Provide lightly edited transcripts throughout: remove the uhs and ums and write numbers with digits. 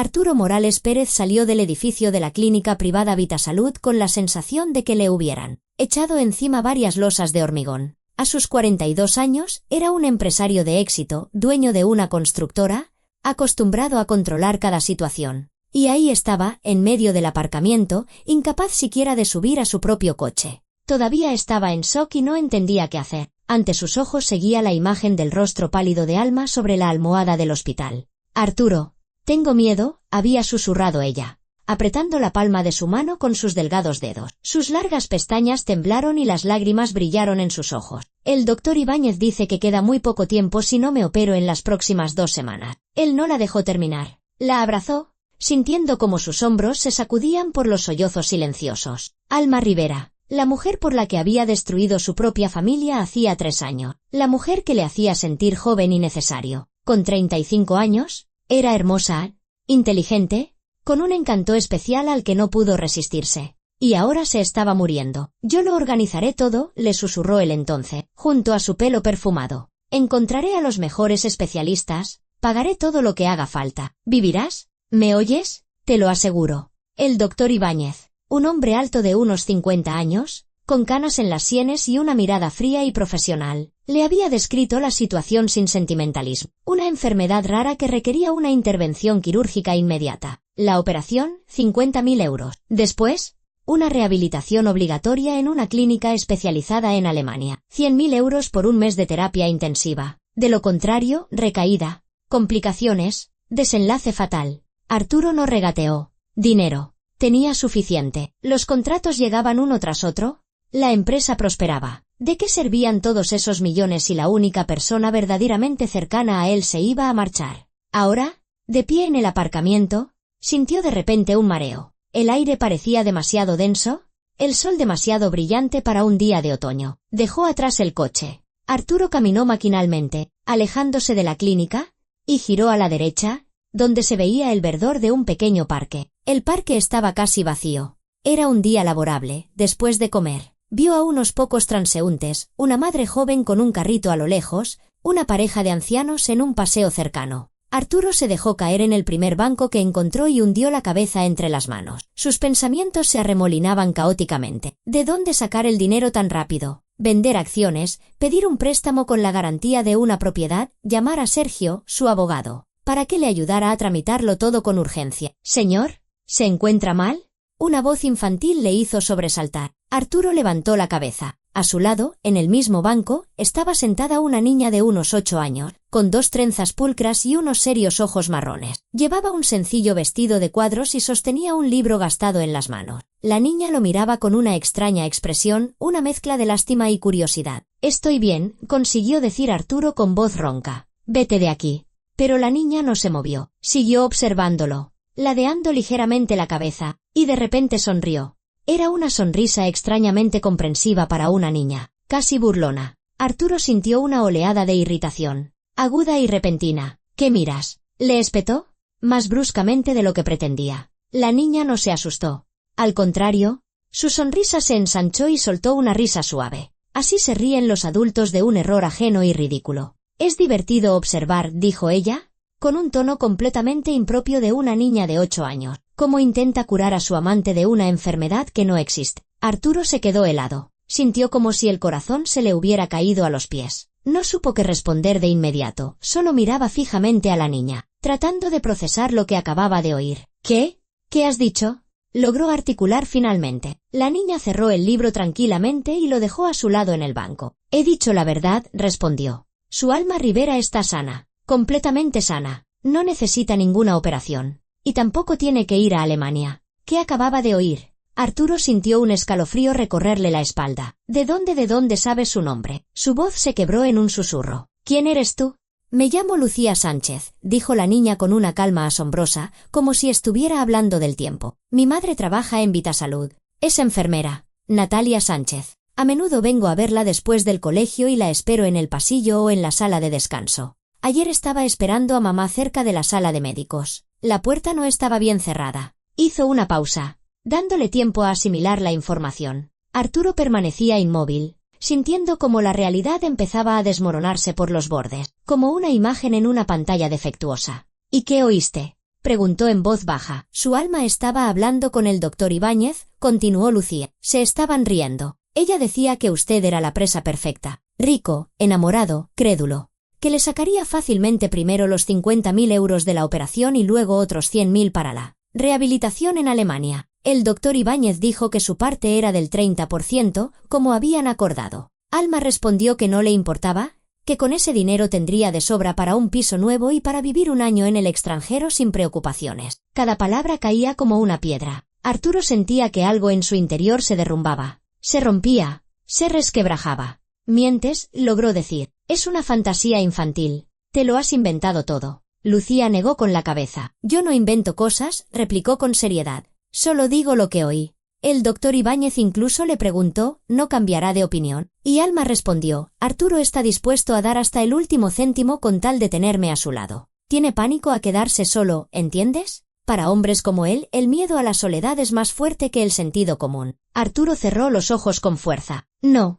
Arturo Morales Pérez salió del edificio de la clínica privada Vitasalud con la sensación de que le hubieran echado encima varias losas de hormigón. A sus 42 años, era un empresario de éxito, dueño de una constructora, acostumbrado a controlar cada situación. Y ahí estaba, en medio del aparcamiento, incapaz siquiera de subir a su propio coche. Todavía estaba en shock y no entendía qué hacer. Ante sus ojos seguía la imagen del rostro pálido de Alma sobre la almohada del hospital. «Arturo, tengo miedo», había susurrado ella, apretando la palma de su mano con sus delgados dedos. Sus largas pestañas temblaron y las lágrimas brillaron en sus ojos. «El doctor Ibáñez dice que queda muy poco tiempo si no me opero en las próximas 2 semanas». Él no la dejó terminar. La abrazó, sintiendo como sus hombros se sacudían por los sollozos silenciosos. Alma Rivera, la mujer por la que había destruido su propia familia hacía 3 años. La mujer que le hacía sentir joven y necesario. Con 35 años, era hermosa, inteligente, con un encanto especial al que no pudo resistirse. Y ahora se estaba muriendo. «Yo lo organizaré todo», le susurró él entonces, junto a su pelo perfumado. «Encontraré a los mejores especialistas, pagaré todo lo que haga falta. ¿Vivirás? ¿Me oyes? Te lo aseguro». El doctor Ibáñez, un hombre alto de unos 50 años, con canas en las sienes y una mirada fría y profesional, le había descrito la situación sin sentimentalismo. Una enfermedad rara que requería una intervención quirúrgica inmediata. La operación, 50.000 euros. Después, una rehabilitación obligatoria en una clínica especializada en Alemania. 100.000 euros por un mes de terapia intensiva. De lo contrario, recaída, complicaciones, desenlace fatal. Arturo no regateó. Dinero. Tenía suficiente. Los contratos llegaban uno tras otro. La empresa prosperaba. ¿De qué servían todos esos millones si la única persona verdaderamente cercana a él se iba a marchar? Ahora, de pie en el aparcamiento, sintió de repente un mareo. El aire parecía demasiado denso, el sol demasiado brillante para un día de otoño. Dejó atrás el coche. Arturo caminó maquinalmente, alejándose de la clínica, y giró a la derecha, donde se veía el verdor de un pequeño parque. El parque estaba casi vacío. Era un día laborable, después de comer. Vio a unos pocos transeúntes, una madre joven con un carrito a lo lejos, una pareja de ancianos en un paseo cercano. Arturo se dejó caer en el primer banco que encontró y hundió la cabeza entre las manos. Sus pensamientos se arremolinaban caóticamente. ¿De dónde sacar el dinero tan rápido? Vender acciones, pedir un préstamo con la garantía de una propiedad, llamar a Sergio, su abogado, para que le ayudara a tramitarlo todo con urgencia. «Señor, ¿se encuentra mal?». Una voz infantil le hizo sobresaltar. Arturo levantó la cabeza. A su lado, en el mismo banco, estaba sentada una niña de unos 8 años, con 2 trenzas pulcras y unos serios ojos marrones. Llevaba un sencillo vestido de cuadros y sostenía un libro gastado en las manos. La niña lo miraba con una extraña expresión, una mezcla de lástima y curiosidad. «Estoy bien», consiguió decir Arturo con voz ronca. «Vete de aquí». Pero la niña no se movió. Siguió observándolo, ladeando ligeramente la cabeza, y de repente sonrió. Era una sonrisa extrañamente comprensiva para una niña, casi burlona. Arturo sintió una oleada de irritación, aguda y repentina. «¿Qué miras?», le espetó, más bruscamente de lo que pretendía. La niña no se asustó. Al contrario, su sonrisa se ensanchó y soltó una risa suave. Así se ríen los adultos de un error ajeno y ridículo. «Es divertido observar», dijo ella, con un tono completamente impropio de una niña de 8 años, cómo intenta curar a su amante de una enfermedad que no existe. Arturo se quedó helado. Sintió como si el corazón se le hubiera caído a los pies. No supo qué responder de inmediato, solo miraba fijamente a la niña, tratando de procesar lo que acababa de oír. «¿Qué? ¿Qué has dicho?», logró articular finalmente. La niña cerró el libro tranquilamente y lo dejó a su lado en el banco. «He dicho la verdad», respondió. «Su Alma Rivera está sana, completamente sana. No necesita ninguna operación. Y tampoco tiene que ir a Alemania». ¿Qué acababa de oír? Arturo sintió un escalofrío recorrerle la espalda. ¿De dónde sabe su nombre? Su voz se quebró en un susurro. «¿Quién eres tú?». «Me llamo Lucía Sánchez», dijo la niña con una calma asombrosa, como si estuviera hablando del tiempo. «Mi madre trabaja en Vitasalud. Es enfermera, Natalia Sánchez. A menudo vengo a verla después del colegio y la espero en el pasillo o en la sala de descanso. Ayer estaba esperando a mamá cerca de la sala de médicos. La puerta no estaba bien cerrada». Hizo una pausa, dándole tiempo a asimilar la información. Arturo permanecía inmóvil, sintiendo como la realidad empezaba a desmoronarse por los bordes, como una imagen en una pantalla defectuosa. «¿Y qué oíste?». preguntó en voz baja. Su alma estaba hablando con el doctor Ibáñez, continuó Lucía. Se estaban riendo. Ella decía que usted era la presa perfecta. Rico, enamorado, crédulo. Que le sacaría fácilmente primero los 50.000 euros de la operación y luego otros 100.000 para la rehabilitación en Alemania. El doctor Ibáñez dijo que su parte era del 30%, como habían acordado. Alma respondió que no le importaba, que con ese dinero tendría de sobra para un piso nuevo y para vivir un año en el extranjero sin preocupaciones. Cada palabra caía como una piedra. Arturo sentía que algo en su interior se derrumbaba, se rompía, se resquebrajaba. Mientes, logró decir. Es una fantasía infantil. Te lo has inventado todo. Lucía negó con la cabeza. Yo no invento cosas, replicó con seriedad. Solo digo lo que oí. El doctor Ibáñez incluso le preguntó, ¿no cambiará de opinión? Y Alma respondió, Arturo está dispuesto a dar hasta el último céntimo con tal de tenerme a su lado. Tiene pánico a quedarse solo, ¿entiendes? Para hombres como él, el miedo a la soledad es más fuerte que el sentido común. Arturo cerró los ojos con fuerza. No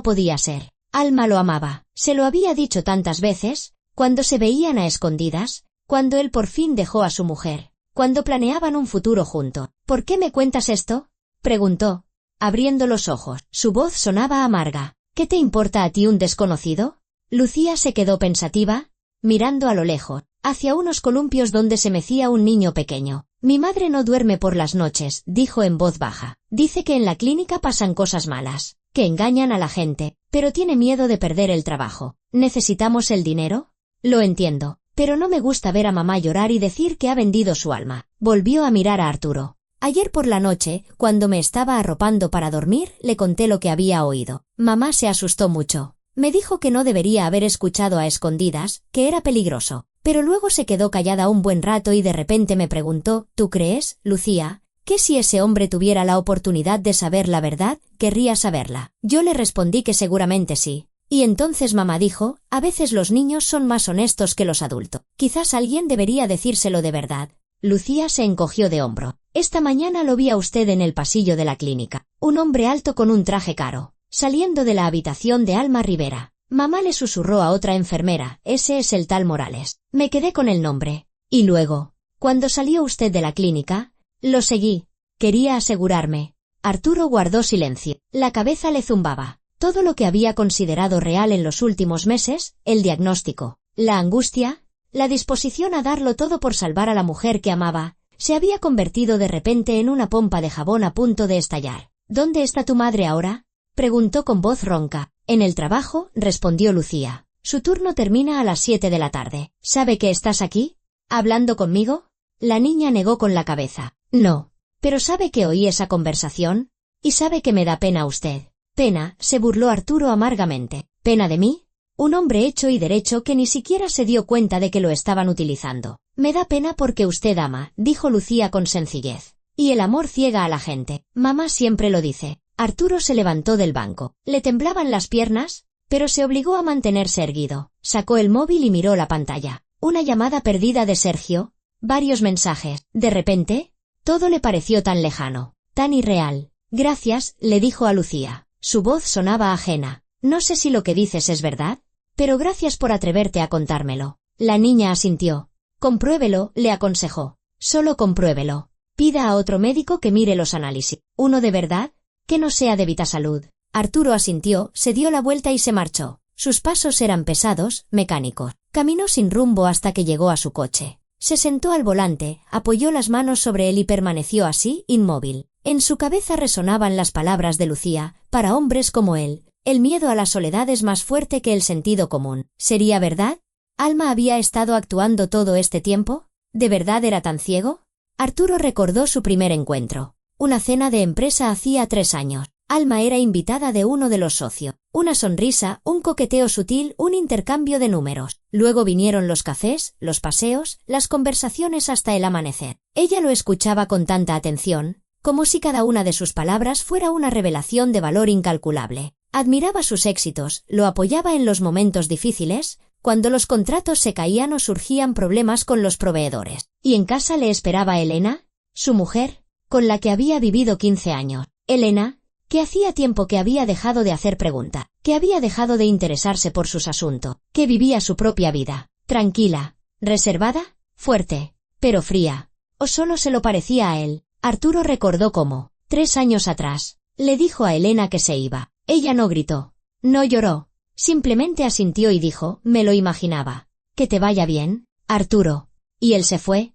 podía ser. Alma lo amaba. Se lo había dicho tantas veces, cuando se veían a escondidas, cuando él por fin dejó a su mujer, cuando planeaban un futuro junto. ¿Por qué me cuentas esto?, preguntó, abriendo los ojos. Su voz sonaba amarga. ¿Qué te importa a ti un desconocido? Lucía se quedó pensativa, mirando a lo lejos, hacia unos columpios donde se mecía un niño pequeño. Mi madre no duerme por las noches, dijo en voz baja. Dice que en la clínica pasan cosas malas, que engañan a la gente, pero tiene miedo de perder el trabajo. ¿Necesitamos el dinero? Lo entiendo, pero no me gusta ver a mamá llorar y decir que ha vendido su alma. Volvió a mirar a Arturo. Ayer por la noche, cuando me estaba arropando para dormir, le conté lo que había oído. Mamá se asustó mucho. Me dijo que no debería haber escuchado a escondidas, que era peligroso. Pero luego se quedó callada un buen rato y de repente me preguntó, ¿tú crees, Lucía, que si ese hombre tuviera la oportunidad de saber la verdad, querría saberla? Yo le respondí que seguramente sí. Y entonces mamá dijo, a veces los niños son más honestos que los adultos. Quizás alguien debería decírselo de verdad. Lucía se encogió de hombro. Esta mañana lo vi a usted en el pasillo de la clínica. Un hombre alto con un traje caro, saliendo de la habitación de Alma Rivera. Mamá le susurró a otra enfermera, ese es el tal Morales. Me quedé con el nombre. Y luego, cuando salió usted de la clínica, lo seguí. Quería asegurarme. Arturo guardó silencio. La cabeza le zumbaba. Todo lo que había considerado real en los últimos meses, el diagnóstico, la angustia, la disposición a darlo todo por salvar a la mujer que amaba, se había convertido de repente en una pompa de jabón a punto de estallar. ¿Dónde está tu madre ahora?, preguntó con voz ronca. En el trabajo, respondió Lucía. Su turno termina a las 7 de la tarde. ¿Sabe que estás aquí? ¿Hablando conmigo? La niña negó con la cabeza. No. ¿Pero sabe que oí esa conversación? ¿Y sabe que me da pena usted? Pena, se burló Arturo amargamente. ¿Pena de mí? Un hombre hecho y derecho que ni siquiera se dio cuenta de que lo estaban utilizando. Me da pena porque usted ama, dijo Lucía con sencillez. Y el amor ciega a la gente. Mamá siempre lo dice. Arturo se levantó del banco. Le temblaban las piernas, pero se obligó a mantenerse erguido. Sacó el móvil y miró la pantalla. Una llamada perdida de Sergio, varios mensajes. De repente, todo le pareció tan lejano, tan irreal. Gracias, le dijo a Lucía. Su voz sonaba ajena. No sé si lo que dices es verdad, pero gracias por atreverte a contármelo. La niña asintió. Compruébelo, le aconsejó. Solo compruébelo. Pida a otro médico que mire los análisis. ¿Uno de verdad? Que no sea de Vitasalud. Arturo asintió, se dio la vuelta y se marchó. Sus pasos eran pesados, mecánicos. Caminó sin rumbo hasta que llegó a su coche. Se sentó al volante, apoyó las manos sobre él y permaneció así, inmóvil. En su cabeza resonaban las palabras de Lucía. Para hombres como él, el miedo a la soledad es más fuerte que el sentido común. ¿Sería verdad? ¿Alma había estado actuando todo este tiempo? ¿De verdad era tan ciego? Arturo recordó su primer encuentro. Una cena de empresa hacía 3 años. Alma era invitada de uno de los socios. Una sonrisa, un coqueteo sutil, un intercambio de números. Luego vinieron los cafés, los paseos, las conversaciones hasta el amanecer. Ella lo escuchaba con tanta atención, como si cada una de sus palabras fuera una revelación de valor incalculable. Admiraba sus éxitos, lo apoyaba en los momentos difíciles, cuando los contratos se caían o surgían problemas con los proveedores. Y en casa le esperaba Elena, su mujer, con la que había vivido 15 años. Elena, que hacía tiempo que había dejado de hacer preguntas, que había dejado de interesarse por sus asuntos, que vivía su propia vida, tranquila, reservada, fuerte, pero fría. ¿O solo se lo parecía a él? Arturo recordó cómo, 3 años atrás, le dijo a Elena que se iba. Ella no gritó, no lloró, simplemente asintió y dijo, me lo imaginaba. Que te vaya bien, Arturo. Y él se fue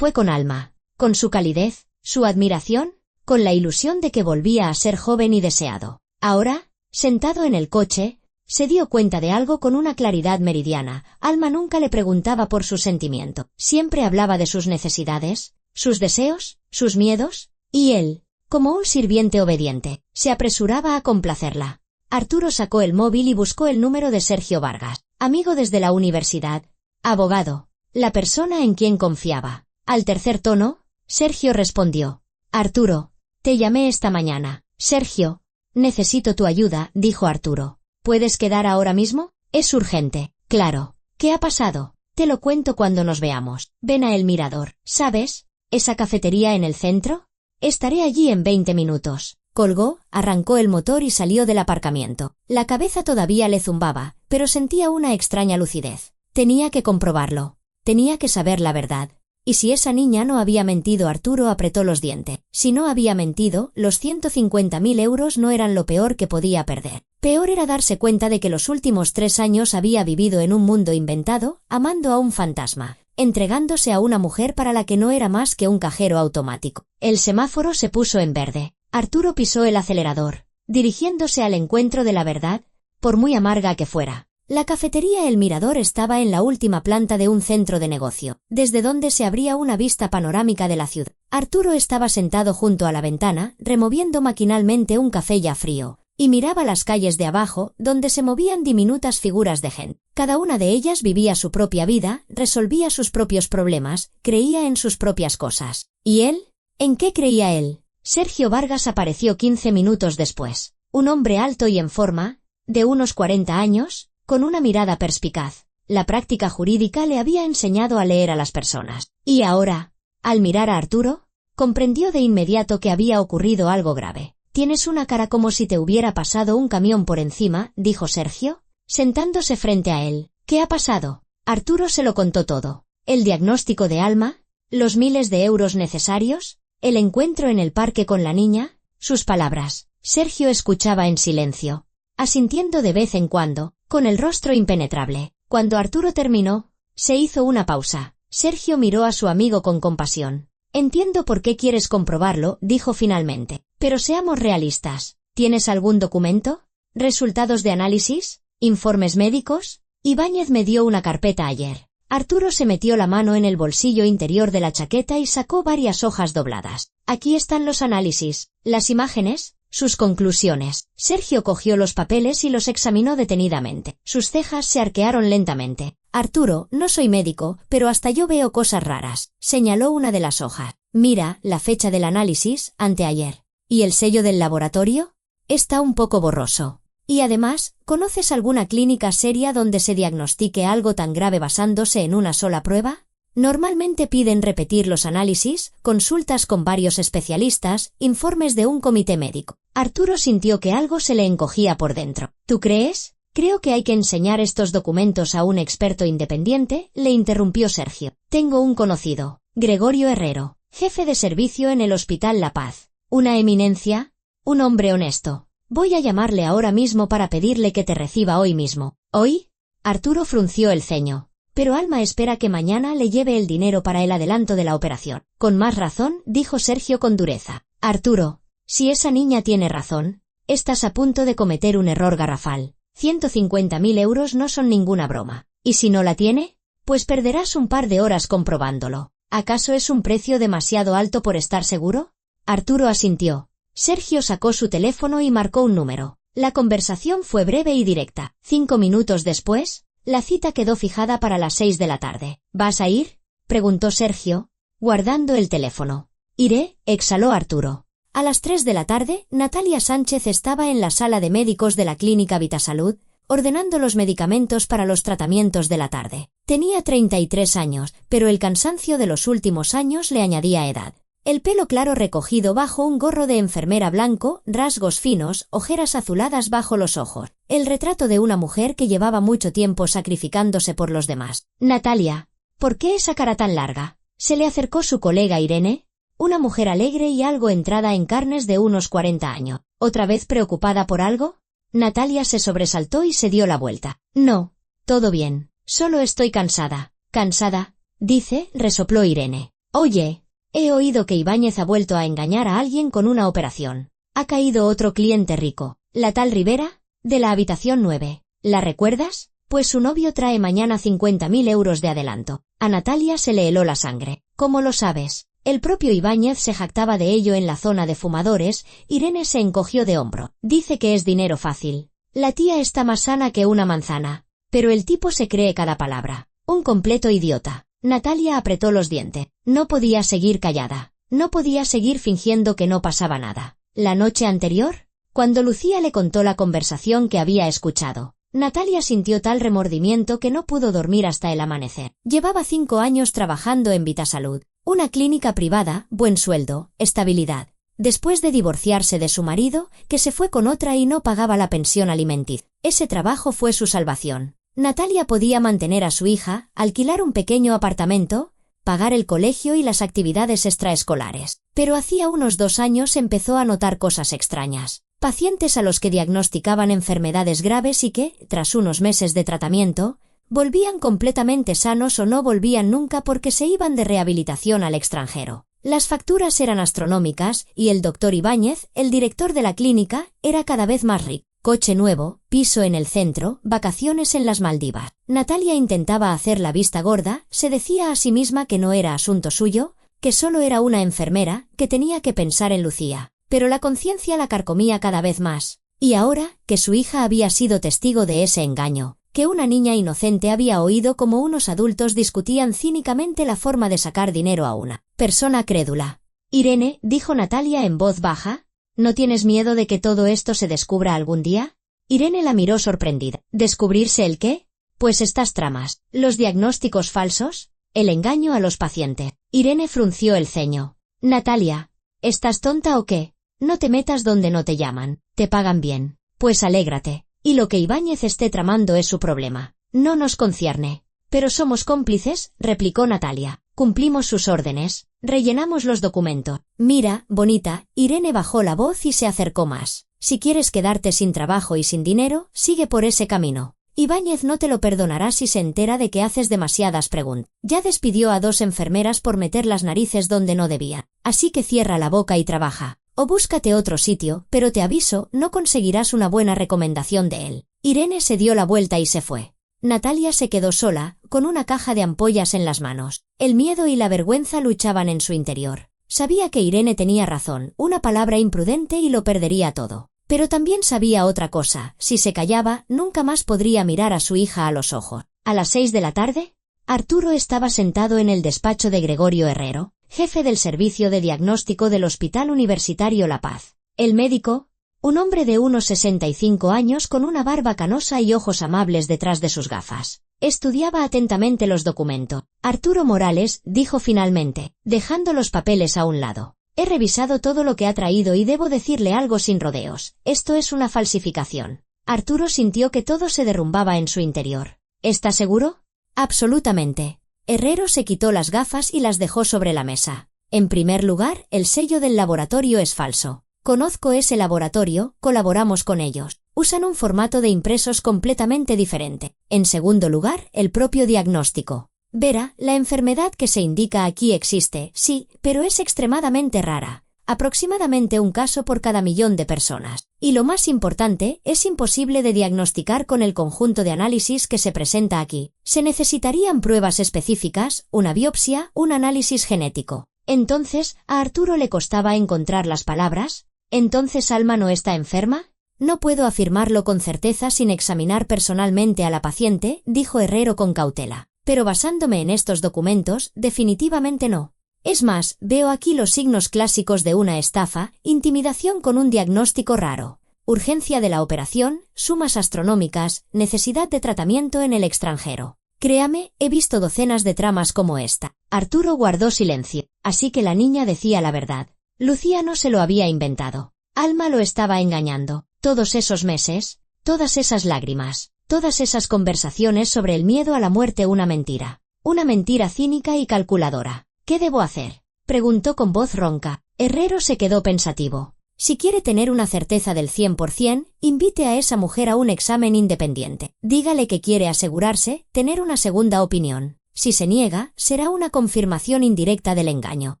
con Alma, con su calidez, su admiración, con la ilusión de que volvía a ser joven y deseado. Ahora, sentado en el coche, se dio cuenta de algo con una claridad meridiana. Alma nunca le preguntaba por su sentimiento. Siempre hablaba de sus necesidades, sus deseos, sus miedos, y él, como un sirviente obediente, se apresuraba a complacerla. Arturo sacó el móvil y buscó el número de Sergio Vargas, amigo desde la universidad, abogado, la persona en quien confiaba. Al tercer tono, Sergio respondió. Arturo, te llamé esta mañana. Sergio, necesito tu ayuda, dijo Arturo. ¿Puedes quedar ahora mismo? Es urgente. Claro. ¿Qué ha pasado? Te lo cuento cuando nos veamos. Ven a El Mirador. ¿Sabes? ¿Esa cafetería en el centro? Estaré allí en 20 minutos. Colgó, arrancó el motor y salió del aparcamiento. La cabeza todavía le zumbaba, pero sentía una extraña lucidez. Tenía que comprobarlo. Tenía que saber la verdad. Y si esa niña no había mentido, Arturo apretó los dientes. Si no había mentido, los 150.000 euros no eran lo peor que podía perder. Peor era darse cuenta de que los últimos 3 años había vivido en un mundo inventado, amando a un fantasma, entregándose a una mujer para la que no era más que un cajero automático. El semáforo se puso en verde. Arturo pisó el acelerador, dirigiéndose al encuentro de la verdad, por muy amarga que fuera. La cafetería El Mirador estaba en la última planta de un centro de negocio, desde donde se abría una vista panorámica de la ciudad. Arturo estaba sentado junto a la ventana, removiendo maquinalmente un café ya frío, y miraba las calles de abajo, donde se movían diminutas figuras de gente. Cada una de ellas vivía su propia vida, resolvía sus propios problemas, creía en sus propias cosas. ¿Y él? ¿En qué creía él? Sergio Vargas apareció 15 minutos después. Un hombre alto y en forma, de unos 40 años, con una mirada perspicaz. La práctica jurídica le había enseñado a leer a las personas. Y ahora, al mirar a Arturo, comprendió de inmediato que había ocurrido algo grave. «Tienes una cara como si te hubiera pasado un camión por encima», dijo Sergio, sentándose frente a él. «¿Qué ha pasado?» Arturo se lo contó todo. El diagnóstico de Alma, los miles de euros necesarios, el encuentro en el parque con la niña, sus palabras. Sergio escuchaba en silencio, asintiendo de vez en cuando, con el rostro impenetrable. Cuando Arturo terminó, se hizo una pausa. Sergio miró a su amigo con compasión. «Entiendo por qué quieres comprobarlo», dijo finalmente. «Pero seamos realistas. ¿Tienes algún documento? ¿Resultados de análisis? ¿Informes médicos?» Ibáñez me dio una carpeta ayer. Arturo se metió la mano en el bolsillo interior de la chaqueta y sacó varias hojas dobladas. «Aquí están los análisis, las imágenes, sus conclusiones». Sergio cogió los papeles y los examinó detenidamente. Sus cejas se arquearon lentamente. «Arturo, no soy médico, pero hasta yo veo cosas raras», señaló una de las hojas. «Mira, la fecha del análisis, anteayer. ¿Y el sello del laboratorio? Está un poco borroso. Y además, ¿conoces alguna clínica seria donde se diagnostique algo tan grave basándose en una sola prueba? Normalmente piden repetir los análisis, consultas con varios especialistas, informes de un comité médico». Arturo sintió que algo se le encogía por dentro. «¿Tú crees? Creo que hay que enseñar estos documentos a un experto independiente», le interrumpió Sergio. «Tengo un conocido, Gregorio Herrero, jefe de servicio en el Hospital La Paz. Una eminencia, un hombre honesto. Voy a llamarle ahora mismo para pedirle que te reciba hoy mismo». «¿Hoy?» Arturo frunció el ceño. «Pero Alma espera que mañana le lleve el dinero para el adelanto de la operación». «Con más razón», dijo Sergio con dureza. «Arturo, si esa niña tiene razón, estás a punto de cometer un error garrafal. 150.000 euros no son ninguna broma. ¿Y si no la tiene? Pues perderás un par de horas comprobándolo. ¿Acaso es un precio demasiado alto por estar seguro?» Arturo asintió. Sergio sacó su teléfono y marcó un número. La conversación fue breve y directa. 5 minutos después, la cita quedó fijada para las 6 de la tarde. «¿Vas a ir?», preguntó Sergio, guardando el teléfono. «Iré», exhaló Arturo. A las 3 de la tarde, Natalia Sánchez estaba en la sala de médicos de la clínica Vitasalud, ordenando los medicamentos para los tratamientos de la tarde. Tenía 33 años, pero el cansancio de los últimos años le añadía edad. El pelo claro recogido bajo un gorro de enfermera blanco, rasgos finos, ojeras azuladas bajo los ojos. El retrato de una mujer que llevaba mucho tiempo sacrificándose por los demás. «Natalia, ¿por qué esa cara tan larga?». Se le acercó su colega Irene, una mujer alegre y algo entrada en carnes de unos 40 años. ¿Otra vez preocupada por algo? Natalia se sobresaltó y se dio la vuelta. No, todo bien, solo estoy cansada. ¿Cansada? Dice, resopló Irene. Oye, he oído que Ibáñez ha vuelto a engañar a alguien con una operación. Ha caído otro cliente rico, la tal Rivera, de la habitación 9. ¿La recuerdas? Pues su novio trae mañana 50.000 euros de adelanto. A Natalia se le heló la sangre. ¿Cómo lo sabes? El propio Ibáñez se jactaba de ello en la zona de fumadores. Irene se encogió de hombro. Dice que es dinero fácil. La tía está más sana que una manzana. Pero el tipo se cree cada palabra. Un completo idiota. Natalia apretó los dientes. No podía seguir callada. No podía seguir fingiendo que no pasaba nada. La noche anterior, cuando Lucía le contó la conversación que había escuchado, Natalia sintió tal remordimiento que no pudo dormir hasta el amanecer. Llevaba 5 años trabajando en Vitasalud, una clínica privada, buen sueldo, estabilidad. Después de divorciarse de su marido, que se fue con otra y no pagaba la pensión alimenticia, ese trabajo fue su salvación. Natalia podía mantener a su hija, alquilar un pequeño apartamento, pagar el colegio y las actividades extraescolares. Pero hacía unos 2 años empezó a notar cosas extrañas. Pacientes a los que diagnosticaban enfermedades graves y que, tras unos meses de tratamiento, volvían completamente sanos o no volvían nunca porque se iban de rehabilitación al extranjero. Las facturas eran astronómicas y el doctor Ibáñez, el director de la clínica, era cada vez más rico. Coche nuevo, piso en el centro, vacaciones en las Maldivas. Natalia intentaba hacer la vista gorda, se decía a sí misma que no era asunto suyo, que solo era una enfermera, que tenía que pensar en Lucía. Pero la conciencia la carcomía cada vez más. Y ahora, que su hija había sido testigo de ese engaño, que una niña inocente había oído como unos adultos discutían cínicamente la forma de sacar dinero a una persona crédula. Irene, dijo Natalia en voz baja, ¿no tienes miedo de que todo esto se descubra algún día? Irene la miró sorprendida. ¿Descubrirse el qué? Pues estas tramas, los diagnósticos falsos, el engaño a los pacientes. Irene frunció el ceño. Natalia, ¿estás tonta o qué? No te metas donde no te llaman, te pagan bien. Pues alégrate. Y lo que Ibáñez esté tramando es su problema. No nos concierne. Pero somos cómplices, replicó Natalia. Cumplimos sus órdenes. Rellenamos los documentos. Mira, bonita, Irene bajó la voz y se acercó más. Si quieres quedarte sin trabajo y sin dinero, sigue por ese camino. Ibáñez no te lo perdonará si se entera de que haces demasiadas preguntas. Ya despidió a 2 enfermeras por meter las narices donde no debía. Así que cierra la boca y trabaja. O búscate otro sitio, pero te aviso, no conseguirás una buena recomendación de él. Irene se dio la vuelta y se fue. Natalia se quedó sola, con una caja de ampollas en las manos. El miedo y la vergüenza luchaban en su interior. Sabía que Irene tenía razón, una palabra imprudente y lo perdería todo. Pero también sabía otra cosa, si se callaba, nunca más podría mirar a su hija a los ojos. A las 6 de la tarde, Arturo estaba sentado en el despacho de Gregorio Herrero, jefe del servicio de diagnóstico del Hospital Universitario La Paz. El médico, un hombre de unos 65 años con una barba canosa y ojos amables detrás de sus gafas, estudiaba atentamente los documentos. Arturo Morales, dijo finalmente, dejando los papeles a un lado. He revisado todo lo que ha traído y debo decirle algo sin rodeos. Esto es una falsificación. Arturo sintió que todo se derrumbaba en su interior. ¿Está seguro? Absolutamente. Herrero se quitó las gafas y las dejó sobre la mesa. En primer lugar, el sello del laboratorio es falso. Conozco ese laboratorio, colaboramos con ellos. Usan un formato de impresos completamente diferente. En segundo lugar, el propio diagnóstico. Vera, la enfermedad que se indica aquí existe, sí, pero es extremadamente rara. Aproximadamente un caso por cada 1.000.000 de personas. Y lo más importante, es imposible de diagnosticar con el conjunto de análisis que se presenta aquí. Se necesitarían pruebas específicas, una biopsia, un análisis genético. Entonces, ¿a Arturo le costaba encontrar las palabras? ¿Entonces Alma no está enferma? No puedo afirmarlo con certeza sin examinar personalmente a la paciente, dijo Herrero con cautela. Pero basándome en estos documentos, definitivamente no. Es más, veo aquí los signos clásicos de una estafa, intimidación con un diagnóstico raro, urgencia de la operación, sumas astronómicas, necesidad de tratamiento en el extranjero. Créame, he visto docenas de tramas como esta. Arturo guardó silencio, así que la niña decía la verdad. Lucía no se lo había inventado. Alma lo estaba engañando. Todos esos meses, todas esas lágrimas, todas esas conversaciones sobre el miedo a la muerte, una mentira cínica y calculadora. ¿Qué debo hacer?, preguntó con voz ronca. Herrero se quedó pensativo. Si quiere tener una certeza del 100%, invite a esa mujer a un examen independiente. Dígale que quiere asegurarse, tener una segunda opinión. Si se niega, será una confirmación indirecta del engaño.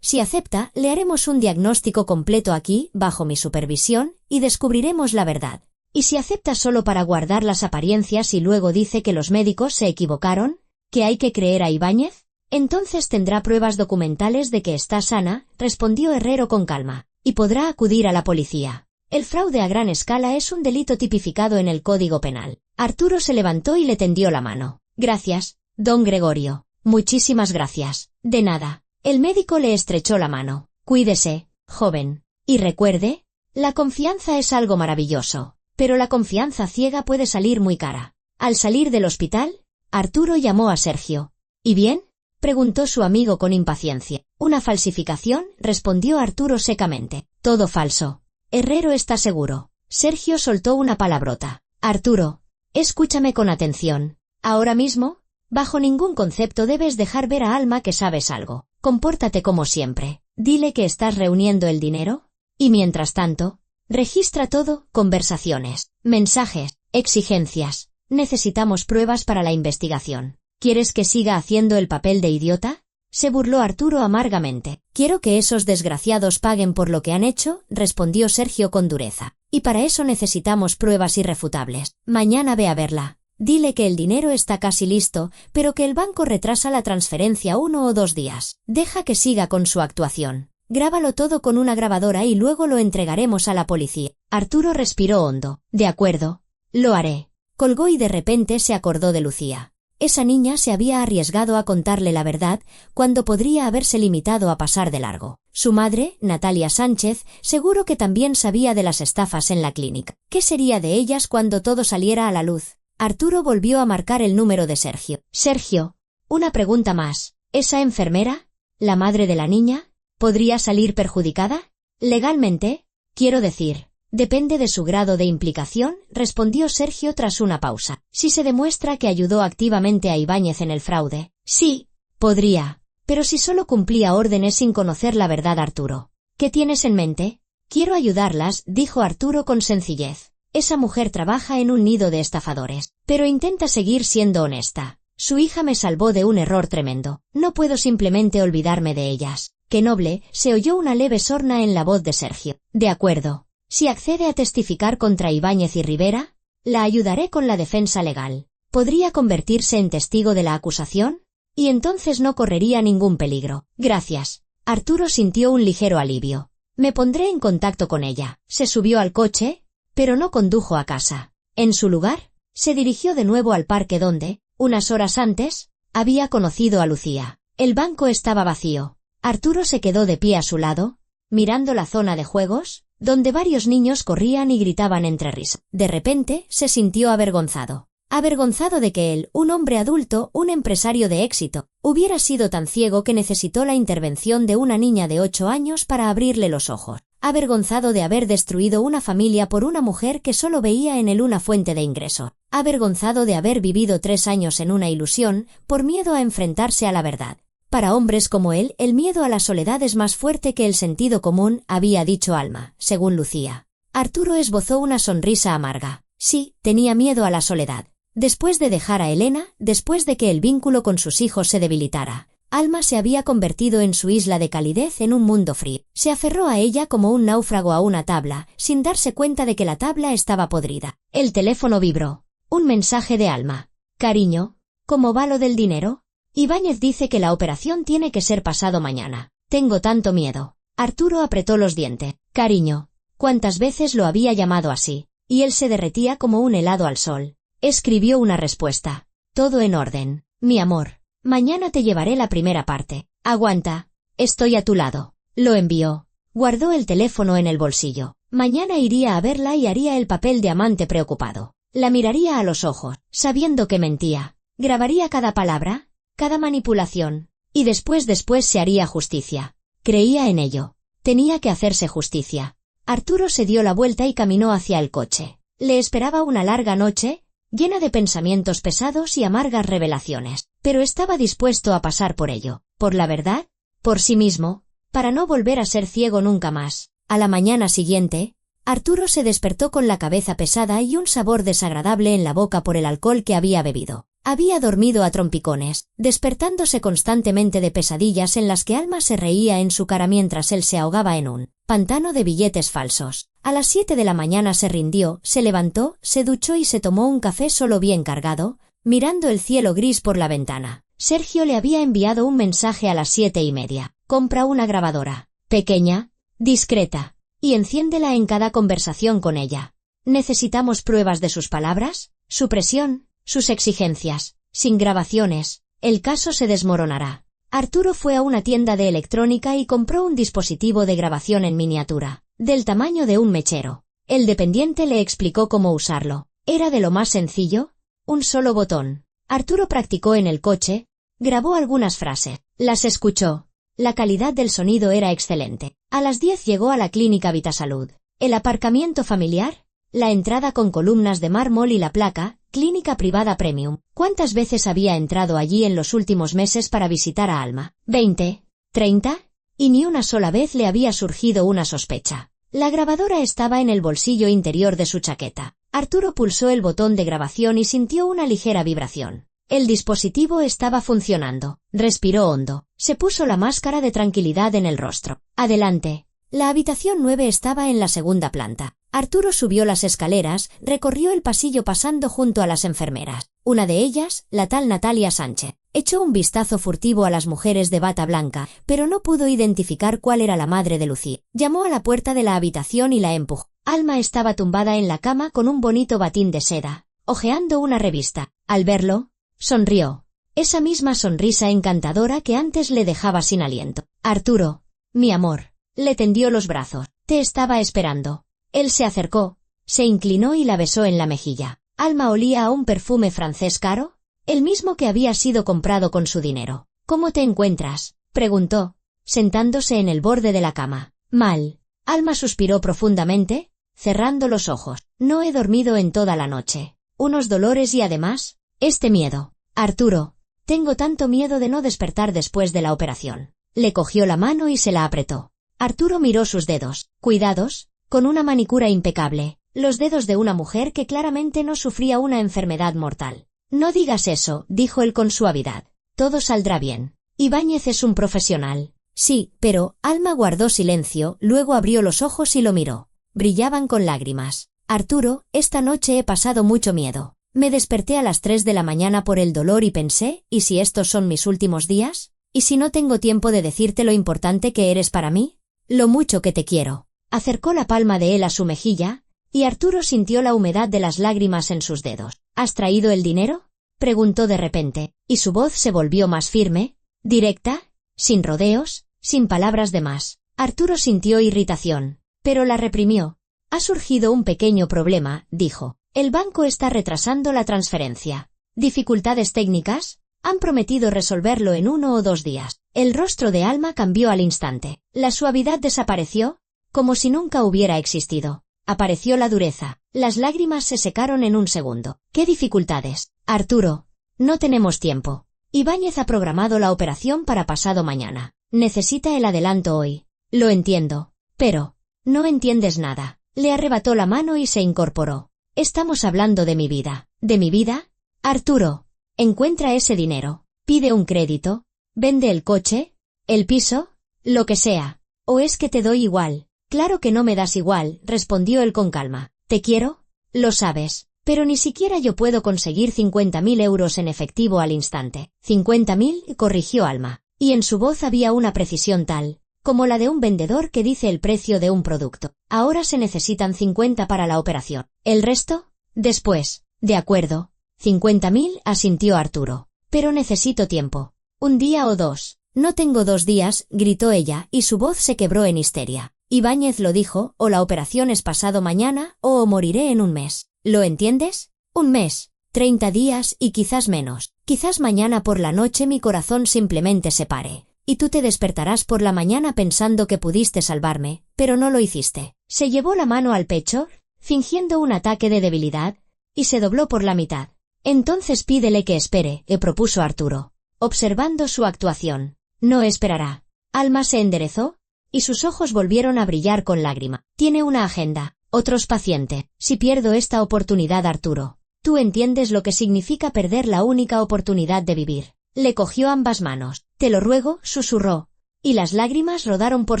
Si acepta, le haremos un diagnóstico completo aquí, bajo mi supervisión, y descubriremos la verdad. ¿Y si acepta solo para guardar las apariencias y luego dice que los médicos se equivocaron? ¿Que hay que creer a Ibáñez? Entonces tendrá pruebas documentales de que está sana, respondió Herrero con calma, y podrá acudir a la policía. El fraude a gran escala es un delito tipificado en el Código Penal. Arturo se levantó y le tendió la mano. Gracias, don Gregorio. Muchísimas gracias. De nada. El médico le estrechó la mano. Cuídese, joven. Y recuerde, la confianza es algo maravilloso, pero la confianza ciega puede salir muy cara. Al salir del hospital, Arturo llamó a Sergio. ¿Y bien?, preguntó su amigo con impaciencia. ¿Una falsificación?, respondió Arturo secamente. Todo falso. Herrero está seguro. Sergio soltó una palabrota. Arturo, escúchame con atención. Ahora mismo, bajo ningún concepto debes dejar ver a Alma que sabes algo. Compórtate como siempre. Dile que estás reuniendo el dinero. Y mientras tanto, registra todo: conversaciones, mensajes, exigencias. Necesitamos pruebas para la investigación. ¿Quieres que siga haciendo el papel de idiota?, se burló Arturo amargamente. Quiero que esos desgraciados paguen por lo que han hecho, respondió Sergio con dureza. Y para eso necesitamos pruebas irrefutables. Mañana ve a verla. Dile que el dinero está casi listo, pero que el banco retrasa la transferencia 1 o 2 días. Deja que siga con su actuación. Grábalo todo con una grabadora y luego lo entregaremos a la policía. Arturo respiró hondo. De acuerdo. Lo haré. Colgó y de repente se acordó de Lucía. Esa niña se había arriesgado a contarle la verdad cuando podría haberse limitado a pasar de largo. Su madre, Natalia Sánchez, seguro que también sabía de las estafas en la clínica. ¿Qué sería de ellas cuando todo saliera a la luz? Arturo volvió a marcar el número de Sergio. Sergio, una pregunta más. ¿Esa enfermera, la madre de la niña, podría salir perjudicada? Legalmente, quiero decir. Depende de su grado de implicación, respondió Sergio tras una pausa. Si se demuestra que ayudó activamente a Ibáñez en el fraude, sí, podría. Pero si solo cumplía órdenes sin conocer la verdad, Arturo. ¿Qué tienes en mente? Quiero ayudarlas, dijo Arturo con sencillez. Esa mujer trabaja en un nido de estafadores, pero intenta seguir siendo honesta. Su hija me salvó de un error tremendo. No puedo simplemente olvidarme de ellas. ¡Qué noble!, se oyó una leve sorna en la voz de Sergio. De acuerdo. Si accede a testificar contra Ibáñez y Rivera, la ayudaré con la defensa legal. ¿Podría convertirse en testigo de la acusación? Y entonces no correría ningún peligro. Gracias. Arturo sintió un ligero alivio. Me pondré en contacto con ella. Se subió al coche, pero no condujo a casa. En su lugar, se dirigió de nuevo al parque donde, unas horas antes, había conocido a Lucía. El banco estaba vacío. Arturo se quedó de pie a su lado, mirando la zona de juegos, donde varios niños corrían y gritaban entre risas. De repente, se sintió avergonzado. Avergonzado de que él, un hombre adulto, un empresario de éxito, hubiera sido tan ciego que necesitó la intervención de una niña de 8 años para abrirle los ojos. Avergonzado de haber destruido una familia por una mujer que solo veía en él una fuente de ingreso. Avergonzado de haber vivido 3 años en una ilusión, por miedo a enfrentarse a la verdad. Para hombres como él, el miedo a la soledad es más fuerte que el sentido común, había dicho Alma, según Lucía. Arturo esbozó una sonrisa amarga. Sí, tenía miedo a la soledad. Después de dejar a Elena, después de que el vínculo con sus hijos se debilitara, Alma se había convertido en su isla de calidez en un mundo frío. Se aferró a ella como un náufrago a una tabla, sin darse cuenta de que la tabla estaba podrida. El teléfono vibró. Un mensaje de Alma. Cariño, ¿cómo va lo del dinero? Ibáñez dice que la operación tiene que ser pasado mañana. Tengo tanto miedo. Arturo apretó los dientes. Cariño. ¿Cuántas veces lo había llamado así? Y él se derretía como un helado al sol. Escribió una respuesta. Todo en orden. Mi amor. Mañana te llevaré la primera parte. Aguanta. Estoy a tu lado. Lo envió. Guardó el teléfono en el bolsillo. Mañana iría a verla y haría el papel de amante preocupado. La miraría a los ojos, sabiendo que mentía. Grabaría cada palabra, cada manipulación, y después se haría justicia. Creía en ello. Tenía que hacerse justicia. Arturo se dio la vuelta y caminó hacia el coche. Le esperaba una larga noche, llena de pensamientos pesados y amargas revelaciones, pero estaba dispuesto a pasar por ello, por la verdad, por sí mismo, para no volver a ser ciego nunca más. A la mañana siguiente, Arturo se despertó con la cabeza pesada y un sabor desagradable en la boca por el alcohol que había bebido. Había dormido a trompicones, despertándose constantemente de pesadillas en las que Alma se reía en su cara mientras él se ahogaba en un pantano de billetes falsos. A las 7 de la mañana se rindió, se levantó, se duchó y se tomó un café solo bien cargado, mirando el cielo gris por la ventana. Sergio le había enviado un mensaje a las 7:30. Compra una grabadora, pequeña, discreta, y enciéndela en cada conversación con ella. Necesitamos pruebas de sus palabras, su presión, sus exigencias. Sin grabaciones, el caso se desmoronará. Arturo fue a una tienda de electrónica y compró un dispositivo de grabación en miniatura, del tamaño de un mechero. El dependiente le explicó cómo usarlo. Era de lo más sencillo, un solo botón. Arturo practicó en el coche, grabó algunas frases, las escuchó. La calidad del sonido era excelente. A las 10 llegó a la clínica Vitasalud. El aparcamiento familiar, la entrada con columnas de mármol y la placa, Clínica Privada Premium. ¿Cuántas veces había entrado allí en los últimos meses para visitar a Alma? 20, 30, y ni una sola vez le había surgido una sospecha. La grabadora estaba en el bolsillo interior de su chaqueta. Arturo pulsó el botón de grabación y sintió una ligera vibración. El dispositivo estaba funcionando. Respiró hondo. Se puso la máscara de tranquilidad en el rostro. Adelante. La habitación 9 estaba en la segunda planta. Arturo subió las escaleras, recorrió el pasillo pasando junto a las enfermeras. Una de ellas, la tal Natalia Sánchez. Echó un vistazo furtivo a las mujeres de bata blanca, pero no pudo identificar cuál era la madre de Lucy. Llamó a la puerta de la habitación y la empujó. Alma estaba tumbada en la cama con un bonito batín de seda, hojeando una revista. Al verlo, sonrió. Esa misma sonrisa encantadora que antes le dejaba sin aliento. Arturo, mi amor, le tendió los brazos. Te estaba esperando. Él se acercó, se inclinó y la besó en la mejilla. Alma olía a un perfume francés caro, el mismo que había sido comprado con su dinero. ¿Cómo te encuentras?, preguntó, sentándose en el borde de la cama. Mal. Alma suspiró profundamente, cerrando los ojos. No he dormido en toda la noche. Unos dolores y además, este miedo. Arturo, tengo tanto miedo de no despertar después de la operación. Le cogió la mano y se la apretó. Arturo miró sus dedos, cuidados, con una manicura impecable, los dedos de una mujer que claramente no sufría una enfermedad mortal. No digas eso, dijo él con suavidad. Todo saldrá bien. Ibáñez es un profesional. Sí, pero Alma guardó silencio, luego abrió los ojos y lo miró. Brillaban con lágrimas. Arturo, esta noche he pasado mucho miedo. Me desperté a las 3 de la mañana por el dolor y pensé, ¿y si estos son mis últimos días? ¿Y si no tengo tiempo de decirte lo importante que eres para mí? Lo mucho que te quiero. Acercó la palma de él a su mejilla, y Arturo sintió la humedad de las lágrimas en sus dedos. ¿Has traído el dinero?, preguntó de repente, y su voz se volvió más firme, directa, sin rodeos, sin palabras de más. Arturo sintió irritación, pero la reprimió. Ha surgido un pequeño problema, dijo. El banco está retrasando la transferencia. ¿Dificultades técnicas? Han prometido resolverlo en 1 o 2 días. El rostro de Alma cambió al instante. La suavidad desapareció, como si nunca hubiera existido. Apareció la dureza. Las lágrimas se secaron en un segundo. ¿Qué dificultades? Arturo, no tenemos tiempo. Ibáñez ha programado la operación para pasado mañana. Necesita el adelanto hoy. Lo entiendo. Pero, no entiendes nada. Le arrebató la mano y se incorporó. Estamos hablando de mi vida. ¿De mi vida? Arturo, encuentra ese dinero. Pide un crédito. Vende el coche, el piso, lo que sea. ¿O es que te doy igual? Claro que no me das igual, respondió él con calma. ¿Te quiero? Lo sabes. Pero ni siquiera yo puedo conseguir 50.000 euros en efectivo al instante. 50.000, corrigió Alma. Y en su voz había una precisión tal, como la de un vendedor que dice el precio de un producto. Ahora se necesitan 50 para la operación. ¿El resto? Después. De acuerdo. 50.000, asintió Arturo. Pero necesito tiempo. 1 día o 2. No tengo 2 días, gritó ella, y su voz se quebró en histeria. Ibáñez lo dijo, o la operación es pasado mañana, o moriré en 1 mes. ¿Lo entiendes? 1 mes, 30 días y quizás menos. Quizás mañana por la noche mi corazón simplemente se pare. Y tú te despertarás por la mañana pensando que pudiste salvarme, pero no lo hiciste. Se llevó la mano al pecho, fingiendo un ataque de debilidad, y se dobló por la mitad. Entonces pídele que espere, le propuso Arturo, observando su actuación. No esperará. Alma se enderezó, y sus ojos volvieron a brillar con lágrima. Tiene una agenda, otros pacientes. Si pierdo esta oportunidad, Arturo, tú entiendes lo que significa perder la única oportunidad de vivir. Le cogió ambas manos. Te lo ruego, susurró, y las lágrimas rodaron por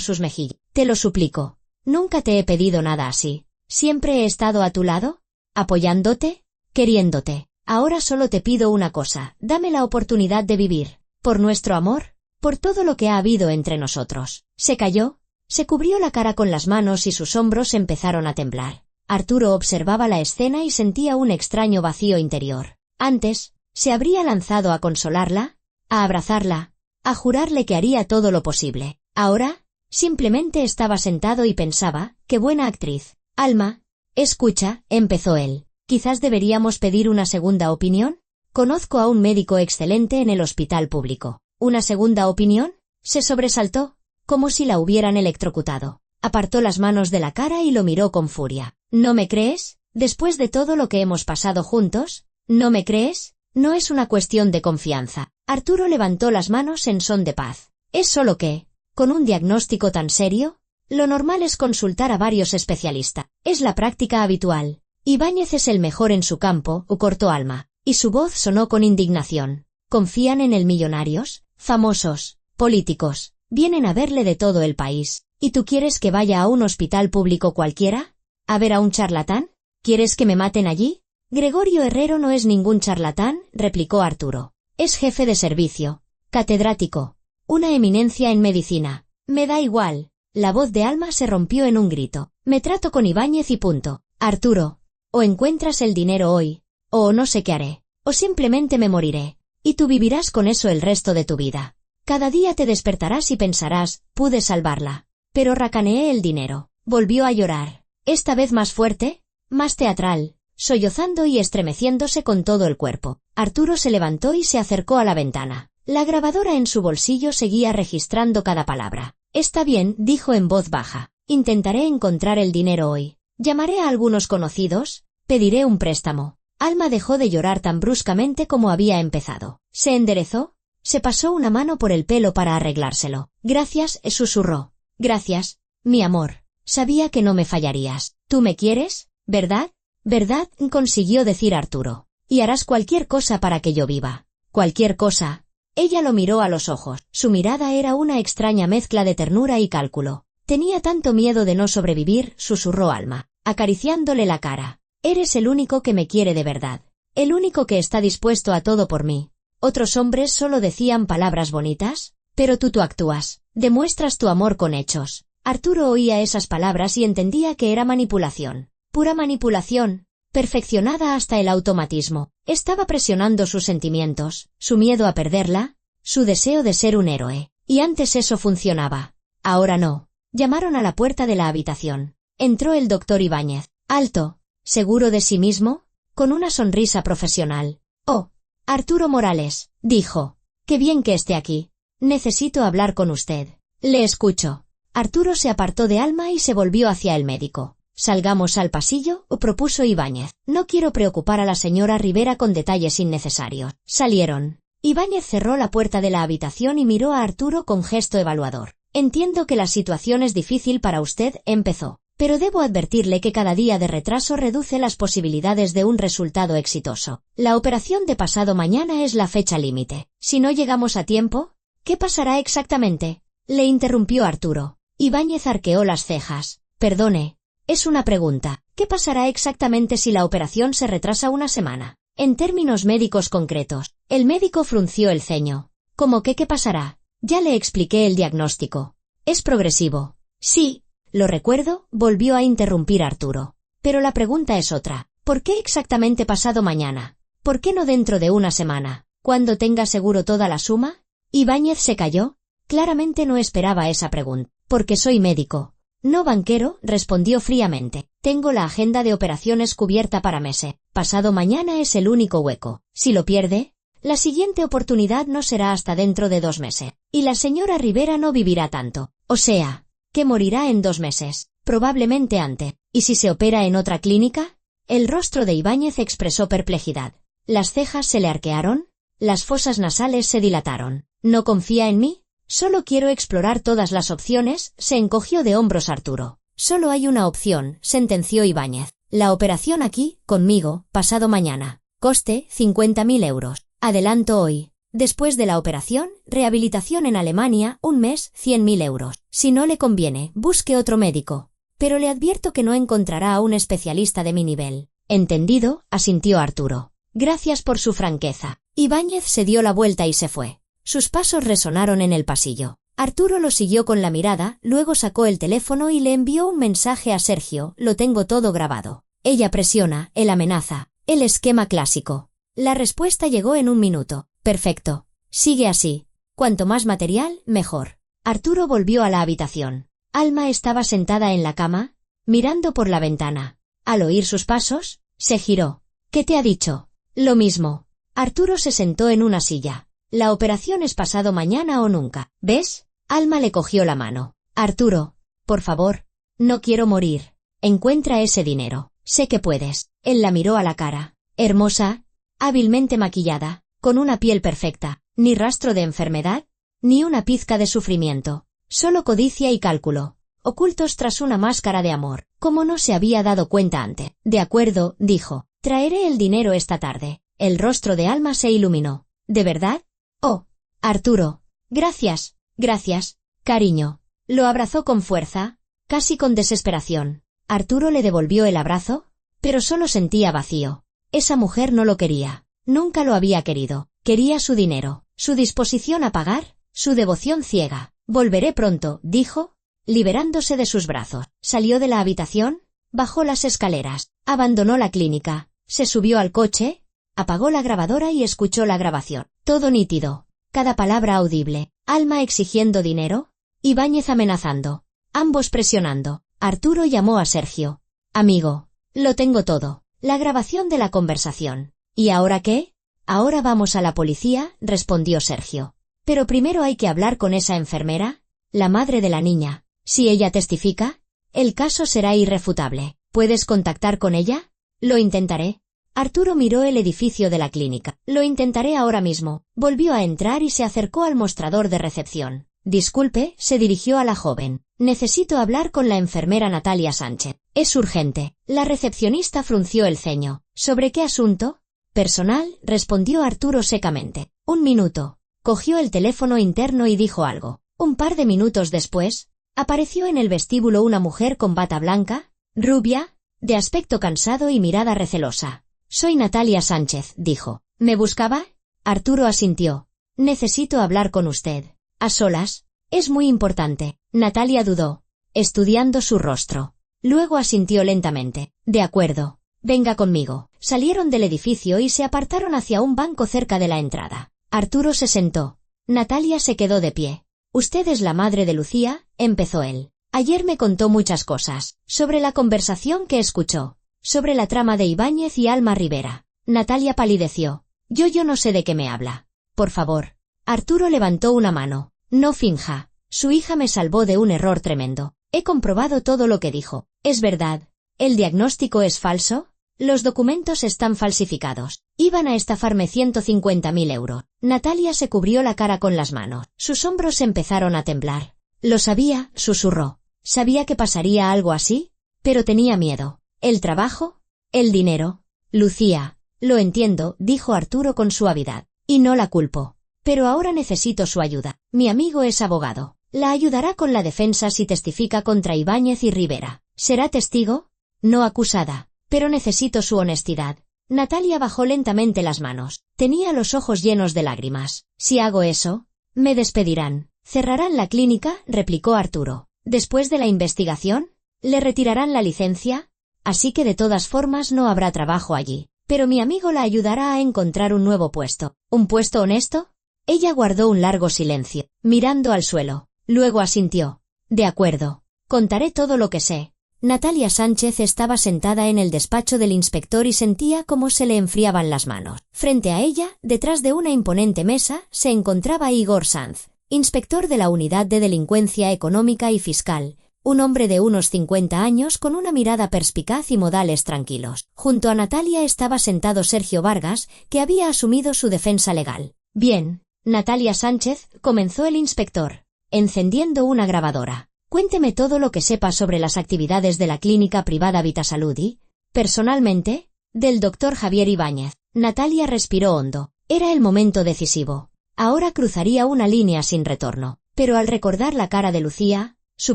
sus mejillas. Te lo suplico. Nunca te he pedido nada así. Siempre he estado a tu lado, apoyándote, queriéndote. Ahora solo te pido una cosa, dame la oportunidad de vivir. Por nuestro amor, por todo lo que ha habido entre nosotros. Se calló, se cubrió la cara con las manos y sus hombros empezaron a temblar. Arturo observaba la escena y sentía un extraño vacío interior. Antes, se habría lanzado a consolarla, a abrazarla, a jurarle que haría todo lo posible. Ahora, simplemente estaba sentado y pensaba, qué buena actriz. Alma, escucha, empezó él. Quizás deberíamos pedir una segunda opinión. Conozco a un médico excelente en el hospital público. ¿Una segunda opinión? Se sobresaltó, como si la hubieran electrocutado. Apartó las manos de la cara y lo miró con furia. ¿No me crees? Después de todo lo que hemos pasado juntos, ¿no me crees? No es una cuestión de confianza. Arturo levantó las manos en son de paz. Es solo que, con un diagnóstico tan serio, lo normal es consultar a varios especialistas. Es la práctica habitual. Ibáñez es el mejor en su campo, cortó Alma, y su voz sonó con indignación. ¿Confían en él millonarios, famosos, políticos? Vienen a verle de todo el país. ¿Y tú quieres que vaya a un hospital público cualquiera? ¿A ver a un charlatán? ¿Quieres que me maten allí? Gregorio Herrero no es ningún charlatán, replicó Arturo. Es jefe de servicio, catedrático, una eminencia en medicina. Me da igual. La voz de Alma se rompió en un grito. Me trato con Ibáñez y punto. Arturo, o encuentras el dinero hoy, o no sé qué haré, o simplemente me moriré, y tú vivirás con eso el resto de tu vida. Cada día te despertarás y pensarás, pude salvarla. Pero racaneé el dinero. Volvió a llorar. Esta vez más fuerte, más teatral, sollozando y estremeciéndose con todo el cuerpo. Arturo se levantó y se acercó a la ventana. La grabadora en su bolsillo seguía registrando cada palabra. Está bien, dijo en voz baja. Intentaré encontrar el dinero hoy. Llamaré a algunos conocidos, pediré un préstamo. Alma dejó de llorar tan bruscamente como había empezado. Se enderezó, se pasó una mano por el pelo para arreglárselo. Gracias, susurró. Gracias, mi amor. Sabía que no me fallarías. ¿Tú me quieres? ¿Verdad? ¿Verdad? Consiguió decir Arturo. Y harás cualquier cosa para que yo viva. Cualquier cosa. Ella lo miró a los ojos. Su mirada era una extraña mezcla de ternura y cálculo. Tenía tanto miedo de no sobrevivir, susurró Alma, acariciándole la cara. Eres el único que me quiere de verdad. El único que está dispuesto a todo por mí. Otros hombres solo decían palabras bonitas, pero tú actúas. Demuestras tu amor con hechos. Arturo oía esas palabras y entendía que era manipulación. Pura manipulación, perfeccionada hasta el automatismo. Estaba presionando sus sentimientos, su miedo a perderla, su deseo de ser un héroe. Y antes eso funcionaba. Ahora no. Llamaron a la puerta de la habitación. Entró el doctor Ibáñez. Alto, seguro de sí mismo, con una sonrisa profesional. Oh, Arturo Morales, dijo. Qué bien que esté aquí. Necesito hablar con usted. Le escucho. Arturo se apartó de Alma y se volvió hacia el médico. Salgamos al pasillo, propuso Ibáñez. No quiero preocupar a la señora Rivera con detalles innecesarios. Salieron. Ibáñez cerró la puerta de la habitación y miró a Arturo con gesto evaluador. Entiendo que la situación es difícil para usted, empezó. Pero debo advertirle que cada día de retraso reduce las posibilidades de un resultado exitoso. La operación de pasado mañana es la fecha límite. Si no llegamos a tiempo, ¿qué pasará exactamente? Le interrumpió Arturo. Ibáñez arqueó las cejas. Perdone, es una pregunta. ¿Qué pasará exactamente si la operación se retrasa una semana? En términos médicos concretos, el médico frunció el ceño. ¿Cómo que qué pasará? Ya le expliqué el diagnóstico. Es progresivo. Sí, lo recuerdo, volvió a interrumpir Arturo. Pero la pregunta es otra. ¿Por qué exactamente pasado mañana? ¿Por qué no dentro de una semana? ¿Cuándo tenga seguro toda la suma? Ibáñez se calló. Claramente no esperaba esa pregunta. Porque soy médico. No banquero, respondió fríamente. Tengo la agenda de operaciones cubierta para meses. Pasado mañana es el único hueco. Si lo pierde, la siguiente oportunidad no será hasta dentro de 2 meses. Y la señora Rivera no vivirá tanto. O sea, que morirá en 2 meses. Probablemente antes. ¿Y si se opera en otra clínica? El rostro de Ibáñez expresó perplejidad. Las cejas se le arquearon, las fosas nasales se dilataron. ¿No confía en mí? Solo quiero explorar todas las opciones, se encogió de hombros Arturo. Solo hay una opción, sentenció Ibáñez. La operación aquí, conmigo, pasado mañana. Coste, 50.000 euros. Adelanto hoy. Después de la operación, rehabilitación en Alemania, un mes, 100.000 euros. Si no le conviene, busque otro médico. Pero le advierto que no encontrará a un especialista de mi nivel. Entendido, asintió Arturo. Gracias por su franqueza. Ibáñez se dio la vuelta y se fue. Sus pasos resonaron en el pasillo. Arturo lo siguió con la mirada, luego sacó el teléfono y le envió un mensaje a Sergio, lo tengo todo grabado. Ella presiona, él amenaza, el esquema clásico. La respuesta llegó en un minuto. Perfecto. Sigue así. Cuanto más material, mejor. Arturo volvió a la habitación. Alma estaba sentada en la cama, mirando por la ventana. Al oír sus pasos, se giró. ¿Qué te ha dicho? Lo mismo. Arturo se sentó en una silla. La operación es pasado mañana o nunca. ¿Ves? Alma le cogió la mano. Arturo, por favor, no quiero morir. Encuentra ese dinero. Sé que puedes. Él la miró a la cara. Hermosa, hábilmente maquillada, con una piel perfecta, ni rastro de enfermedad, ni una pizca de sufrimiento. Solo codicia y cálculo, ocultos tras una máscara de amor, como no se había dado cuenta antes. De acuerdo, dijo. Traeré el dinero esta tarde. El rostro de Alma se iluminó. ¿De verdad? Oh, Arturo. Gracias. Gracias, cariño. Lo abrazó con fuerza, casi con desesperación. Arturo le devolvió el abrazo, pero solo sentía vacío. Esa mujer no lo quería, nunca lo había querido. Quería su dinero, su disposición a pagar, su devoción ciega. Volveré pronto, dijo, liberándose de sus brazos. Salió de la habitación, bajó las escaleras, abandonó la clínica, se subió al coche, apagó la grabadora y escuchó la grabación. Todo nítido, cada palabra audible. Alma exigiendo dinero, Ibáñez amenazando, ambos presionando. Arturo llamó a Sergio. Amigo, lo tengo todo. La grabación de la conversación. ¿Y ahora qué? Ahora vamos a la policía, respondió Sergio. Pero primero hay que hablar con esa enfermera, la madre de la niña. Si ella testifica, el caso será irrefutable. ¿Puedes contactar con ella? Lo intentaré. Arturo miró el edificio de la clínica. Lo intentaré ahora mismo. Volvió a entrar y se acercó al mostrador de recepción. Disculpe, se dirigió a la joven. Necesito hablar con la enfermera Natalia Sánchez. Es urgente. La recepcionista frunció el ceño. ¿Sobre qué asunto? Personal, respondió Arturo secamente. Un minuto. Cogió el teléfono interno y dijo algo. Un par de minutos después, apareció en el vestíbulo una mujer con bata blanca, rubia, de aspecto cansado y mirada recelosa. Soy Natalia Sánchez, dijo. ¿Me buscaba? Arturo asintió. Necesito hablar con usted. A solas. Es muy importante. Natalia dudó, estudiando su rostro. Luego asintió lentamente. De acuerdo. Venga conmigo. Salieron del edificio y se apartaron hacia un banco cerca de la entrada. Arturo se sentó. Natalia se quedó de pie. Usted es la madre de Lucía, empezó él. Ayer me contó muchas cosas, sobre la conversación que escuchó, sobre la trama de Ibáñez y Alma Rivera. Natalia palideció. Yo no sé de qué me habla. Por favor. Arturo levantó una mano. No finja. Su hija me salvó de un error tremendo. He comprobado todo lo que dijo. Es verdad. ¿El diagnóstico es falso? Los documentos están falsificados. Iban a estafarme 150.000 euros. Natalia se cubrió la cara con las manos. Sus hombros empezaron a temblar. Lo sabía, susurró. Sabía que pasaría algo así, pero tenía miedo. ¿El trabajo? ¿El dinero? Lucía. Lo entiendo, dijo Arturo con suavidad. Y no la culpo. Pero ahora necesito su ayuda. Mi amigo es abogado. La ayudará con la defensa si testifica contra Ibáñez y Rivera. ¿Será testigo? No acusada. Pero necesito su honestidad. Natalia bajó lentamente las manos. Tenía los ojos llenos de lágrimas. Si hago eso, me despedirán. Cerrarán la clínica, replicó Arturo. Después de la investigación, le retirarán la licencia, así que de todas formas no habrá trabajo allí. Pero mi amigo la ayudará a encontrar un nuevo puesto. ¿Un puesto honesto? Ella guardó un largo silencio, mirando al suelo. Luego asintió. De acuerdo. Contaré todo lo que sé. Natalia Sánchez estaba sentada en el despacho del inspector y sentía cómo se le enfriaban las manos. Frente a ella, detrás de una imponente mesa, se encontraba Igor Sanz, inspector de la Unidad de Delincuencia Económica y Fiscal, un hombre de unos 50 años con una mirada perspicaz y modales tranquilos. Junto a Natalia estaba sentado Sergio Vargas, que había asumido su defensa legal. Bien, Natalia Sánchez, comenzó el inspector, encendiendo una grabadora. Cuénteme todo lo que sepa sobre las actividades de la clínica privada Vitasalud y, personalmente, del doctor Javier Ibáñez. Natalia respiró hondo. Era el momento decisivo. Ahora cruzaría una línea sin retorno. Pero al recordar la cara de Lucía, su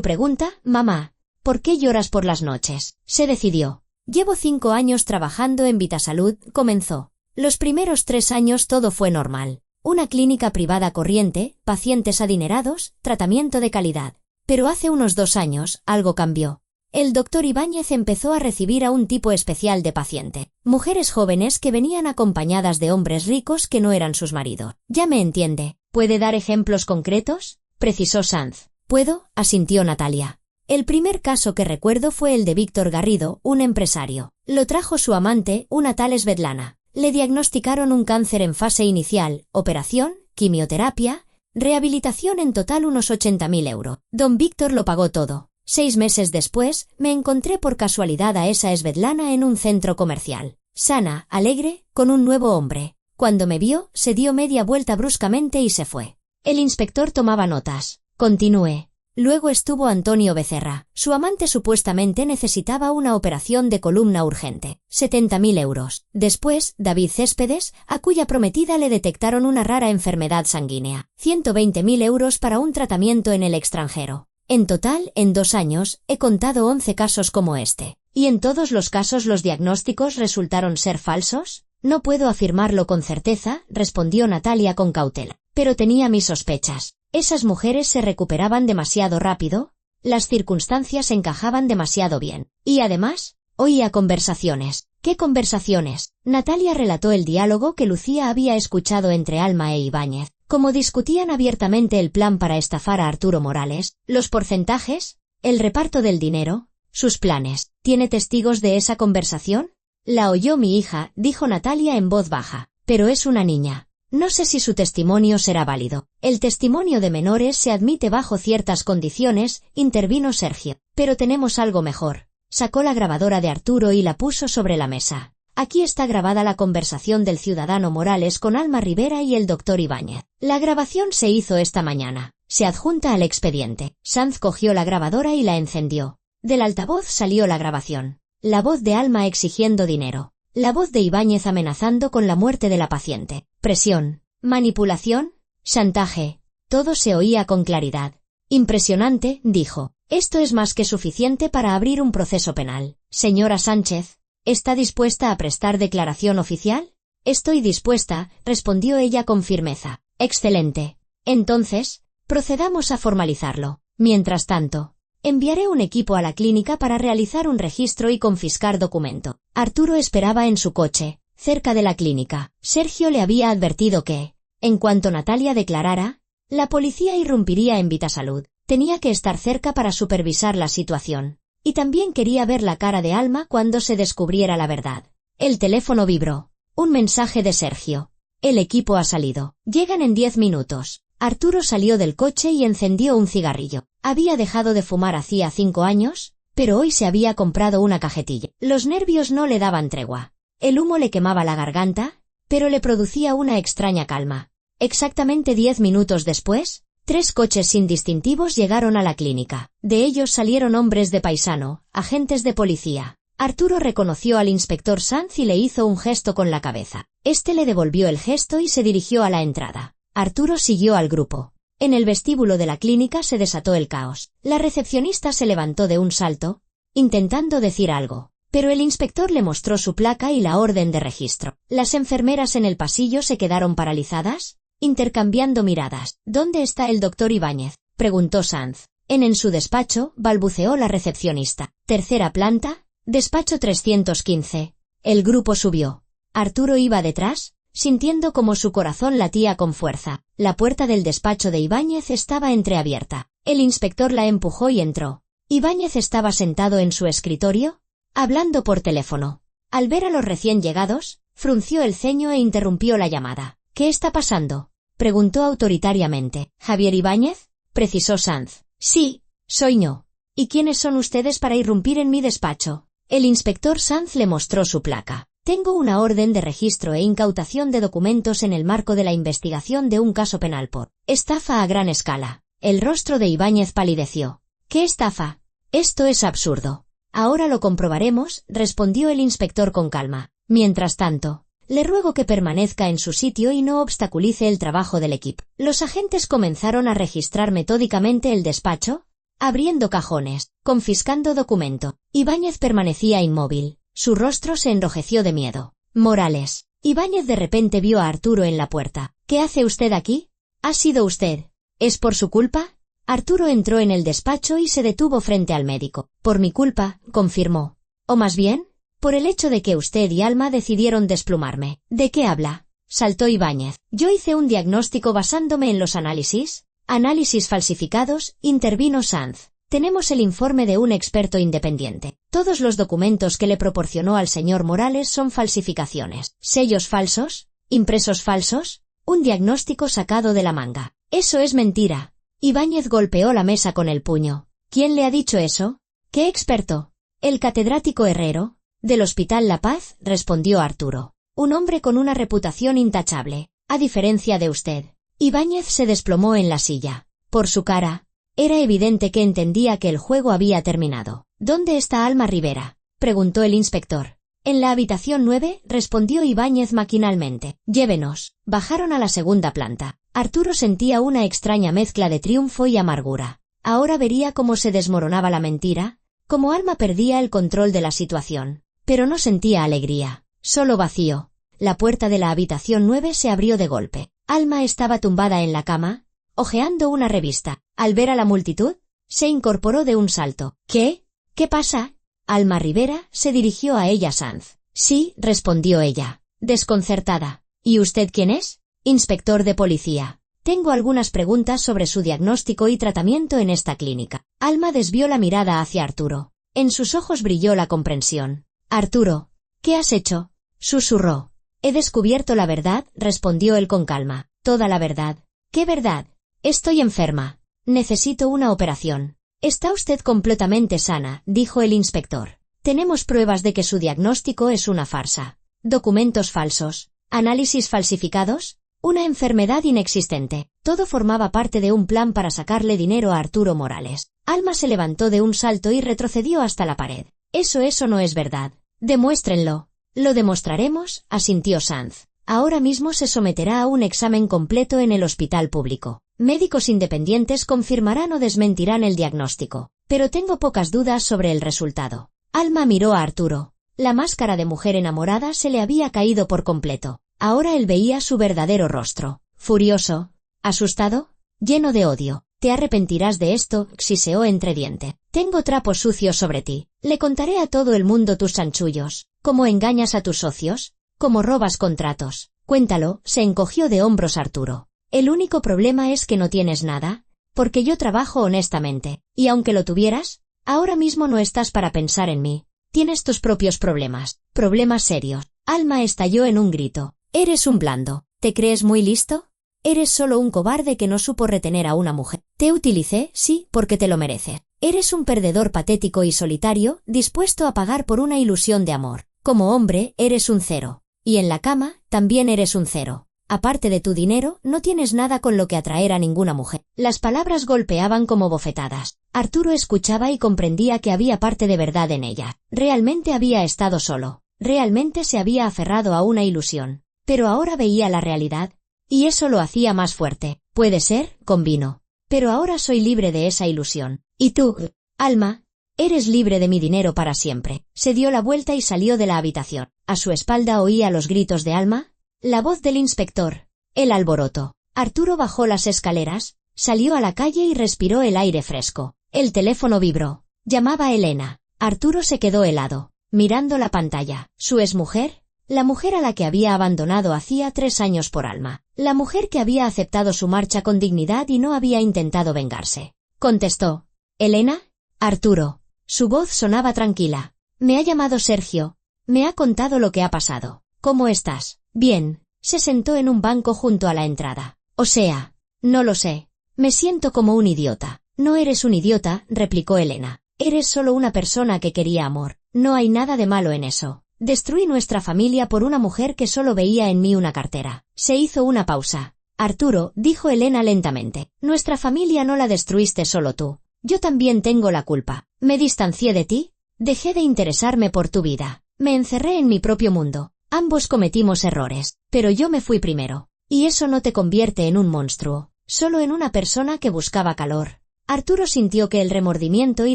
pregunta, «Mamá, ¿por qué lloras por las noches?», se decidió. Llevo 5 años trabajando en Vitasalud, comenzó. Los primeros 3 años todo fue normal. Una clínica privada corriente, pacientes adinerados, tratamiento de calidad. Pero hace unos 2 años, algo cambió. El doctor Ibáñez empezó a recibir a un tipo especial de paciente. Mujeres jóvenes que venían acompañadas de hombres ricos que no eran sus maridos. Ya me entiende. ¿Puede dar ejemplos concretos?, precisó Sanz. «Puedo», asintió Natalia. El primer caso que recuerdo fue el de Víctor Garrido, un empresario. Lo trajo su amante, una tal Svetlana. Le diagnosticaron un cáncer en fase inicial, operación, quimioterapia, rehabilitación, en total unos 80.000 euros. Don Víctor lo pagó todo. 6 meses después, me encontré por casualidad a esa Svetlana en un centro comercial. Sana, alegre, con un nuevo hombre. Cuando me vio, se dio media vuelta bruscamente y se fue. El inspector tomaba notas. Continúe. Luego estuvo Antonio Becerra. Su amante supuestamente necesitaba una operación de columna urgente. 70.000 euros. Después, David Céspedes, a cuya prometida le detectaron una rara enfermedad sanguínea. 120.000 euros para un tratamiento en el extranjero. En total, en 2 años, he contado 11 casos como este. ¿Y en todos los casos los diagnósticos resultaron ser falsos? No puedo afirmarlo con certeza, respondió Natalia con cautela. Pero tenía mis sospechas. ¿Esas mujeres se recuperaban demasiado rápido? Las circunstancias encajaban demasiado bien. Y además, oía conversaciones. ¿Qué conversaciones? Natalia relató el diálogo que Lucía había escuchado entre Alma e Ibáñez. Como discutían abiertamente el plan para estafar a Arturo Morales, los porcentajes, el reparto del dinero, sus planes. ¿Tiene testigos de esa conversación? La oyó mi hija, dijo Natalia en voz baja. Pero es una niña. No sé si su testimonio será válido. El testimonio de menores se admite bajo ciertas condiciones, intervino Sergio. Pero tenemos algo mejor. Sacó la grabadora de Arturo y la puso sobre la mesa. Aquí está grabada la conversación del ciudadano Morales con Alma Rivera y el doctor Ibáñez. La grabación se hizo esta mañana. Se adjunta al expediente. Sanz cogió la grabadora y la encendió. Del altavoz salió la grabación. La voz de Alma exigiendo dinero. La voz de Ibáñez amenazando con la muerte de la paciente. Presión, manipulación, chantaje. Todo se oía con claridad. Impresionante, dijo. Esto es más que suficiente para abrir un proceso penal. Señora Sánchez, ¿está dispuesta a prestar declaración oficial? Estoy dispuesta, respondió ella con firmeza. Excelente. Entonces, procedamos a formalizarlo. Mientras tanto, enviaré un equipo a la clínica para realizar un registro y confiscar documento. Arturo esperaba en su coche, cerca de la clínica. Sergio le había advertido que, en cuanto Natalia declarara, la policía irrumpiría en Vitasalud. Tenía que estar cerca para supervisar la situación. Y también quería ver la cara de Alma cuando se descubriera la verdad. El teléfono vibró. Un mensaje de Sergio. El equipo ha salido. Llegan en 10 minutos. Arturo salió del coche y encendió un cigarrillo. Había dejado de fumar hacía 5 años, pero hoy se había comprado una cajetilla. Los nervios no le daban tregua. El humo le quemaba la garganta, pero le producía una extraña calma. Exactamente 10 minutos después, 3 coches sin distintivos llegaron a la clínica. De ellos salieron hombres de paisano, agentes de policía. Arturo reconoció al inspector Sanz y le hizo un gesto con la cabeza. Este le devolvió el gesto y se dirigió a la entrada. Arturo siguió al grupo. En el vestíbulo de la clínica se desató el caos. La recepcionista se levantó de un salto, intentando decir algo. Pero el inspector le mostró su placa y la orden de registro. Las enfermeras en el pasillo se quedaron paralizadas, intercambiando miradas. ¿Dónde está el doctor Ibáñez?, preguntó Sanz. En su despacho, balbuceó la recepcionista. Tercera planta, despacho 315. El grupo subió. Arturo iba detrás, sintiendo como su corazón latía con fuerza. La puerta del despacho de Ibáñez estaba entreabierta. El inspector la empujó y entró. Ibáñez estaba sentado en su escritorio, hablando por teléfono. Al ver a los recién llegados, frunció el ceño e interrumpió la llamada. ¿Qué está pasando?, preguntó autoritariamente. ¿Javier Ibáñez?, precisó Sanz. Sí, soy yo. ¿Y quiénes son ustedes para irrumpir en mi despacho? El inspector Sanz le mostró su placa. Tengo una orden de registro e incautación de documentos en el marco de la investigación de un caso penal por estafa a gran escala. El rostro de Ibáñez palideció. ¿Qué estafa? Esto es absurdo. Ahora lo comprobaremos, respondió el inspector con calma. Mientras tanto, le ruego que permanezca en su sitio y no obstaculice el trabajo del equipo. Los agentes comenzaron a registrar metódicamente el despacho, abriendo cajones, confiscando documento. Ibáñez permanecía inmóvil. Su rostro se enrojeció de miedo. Morales. Ibáñez de repente vio a Arturo en la puerta. ¿Qué hace usted aquí? ¿Ha sido usted? ¿Es por su culpa? Arturo entró en el despacho y se detuvo frente al médico. Por mi culpa, confirmó. O más bien, por el hecho de que usted y Alma decidieron desplumarme. ¿De qué habla? Saltó Ibáñez. Yo hice un diagnóstico basándome en los análisis. Análisis falsificados, intervino Sanz. Tenemos el informe de un experto independiente. Todos los documentos que le proporcionó al señor Morales son falsificaciones. ¿Sellos falsos? ¿Impresos falsos? Un diagnóstico sacado de la manga. Eso es mentira. Ibáñez golpeó la mesa con el puño. ¿Quién le ha dicho eso? ¿Qué experto? El catedrático Herrero, del Hospital La Paz, respondió Arturo. Un hombre con una reputación intachable, a diferencia de usted. Ibáñez se desplomó en la silla. Por su cara, era evidente que entendía que el juego había terminado. ¿Dónde está Alma Rivera?, preguntó el inspector. En la habitación 9, respondió Ibáñez maquinalmente. Llévenos. Bajaron a la segunda planta. Arturo sentía una extraña mezcla de triunfo y amargura. Ahora vería cómo se desmoronaba la mentira, cómo Alma perdía el control de la situación. Pero no sentía alegría, solo vacío. La puerta de la habitación 9 se abrió de golpe. Alma estaba tumbada en la cama, hojeando una revista. Al ver a la multitud, se incorporó de un salto. ¿Qué? ¿Qué pasa? Alma Rivera se dirigió a ella Sanz. Sí, respondió ella, desconcertada. ¿Y usted quién es? Inspector de policía. Tengo algunas preguntas sobre su diagnóstico y tratamiento en esta clínica. Alma desvió la mirada hacia Arturo. En sus ojos brilló la comprensión. Arturo, ¿qué has hecho? Susurró. He descubierto la verdad, respondió él con calma. Toda la verdad. ¿Qué verdad? Estoy enferma. Necesito una operación. Está usted completamente sana, dijo el inspector. Tenemos pruebas de que su diagnóstico es una farsa. Documentos falsos. Análisis falsificados. Una enfermedad inexistente. Todo formaba parte de un plan para sacarle dinero a Arturo Morales. Alma se levantó de un salto y retrocedió hasta la pared. Eso no es verdad. Demuéstrenlo. Lo demostraremos, asintió Sanz. Ahora mismo se someterá a un examen completo en el hospital público. Médicos independientes confirmarán o desmentirán el diagnóstico. Pero tengo pocas dudas sobre el resultado. Alma miró a Arturo. La máscara de mujer enamorada se le había caído por completo. Ahora él veía su verdadero rostro. Furioso, asustado, lleno de odio. Te arrepentirás de esto, siseó entre dientes. Tengo trapos sucios sobre ti. Le contaré a todo el mundo tus chanchullos. Cómo engañas a tus socios, cómo robas contratos. Cuéntalo, se encogió de hombros Arturo. El único problema es que no tienes nada, porque yo trabajo honestamente, y aunque lo tuvieras, ahora mismo no estás para pensar en mí. Tienes tus propios problemas, problemas serios. Alma estalló en un grito. Eres un blando. ¿Te crees muy listo? Eres solo un cobarde que no supo retener a una mujer. Te utilicé, sí, porque te lo mereces. Eres un perdedor patético y solitario, dispuesto a pagar por una ilusión de amor. Como hombre, eres un cero. Y en la cama, también eres un cero. Aparte de tu dinero, no tienes nada con lo que atraer a ninguna mujer. Las palabras golpeaban como bofetadas. Arturo escuchaba y comprendía que había parte de verdad en ella. Realmente había estado solo. Realmente se había aferrado a una ilusión. Pero ahora veía la realidad. Y eso lo hacía más fuerte. Puede ser, convino. Pero ahora soy libre de esa ilusión. ¿Y tú, Alma? Eres libre de mi dinero para siempre. Se dio la vuelta y salió de la habitación. A su espalda oía los gritos de Alma, la voz del inspector, el alboroto. Arturo bajó las escaleras, salió a la calle y respiró el aire fresco. El teléfono vibró. Llamaba a Elena. Arturo se quedó helado, mirando la pantalla. ¿Su exmujer? La mujer a la que había abandonado hacía 3 años por Alma. La mujer que había aceptado su marcha con dignidad y no había intentado vengarse. Contestó. ¿Elena? Arturo. Su voz sonaba tranquila. Me ha llamado Sergio. Me ha contado lo que ha pasado. ¿Cómo estás? Bien. Se sentó en un banco junto a la entrada. O sea, no lo sé. Me siento como un idiota. No eres un idiota, replicó Elena. Eres solo una persona que quería amor. No hay nada de malo en eso. Destruí nuestra familia por una mujer que solo veía en mí una cartera. Se hizo una pausa. Arturo, dijo Elena lentamente, nuestra familia no la destruiste solo tú. Yo también tengo la culpa. Me distancié de ti. Dejé de interesarme por tu vida. Me encerré en mi propio mundo. Ambos cometimos errores, pero yo me fui primero. Y eso no te convierte en un monstruo, solo en una persona que buscaba calor. Arturo sintió que el remordimiento y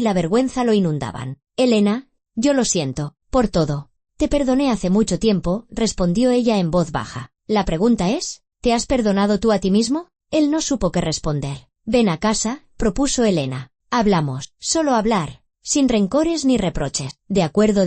la vergüenza lo inundaban. Elena, yo lo siento, por todo. Te perdoné hace mucho tiempo, respondió ella en voz baja. La pregunta es, ¿te has perdonado tú a ti mismo? Él no supo qué responder. Ven a casa, propuso Elena. Hablamos, solo hablar, sin rencores ni reproches. De acuerdo,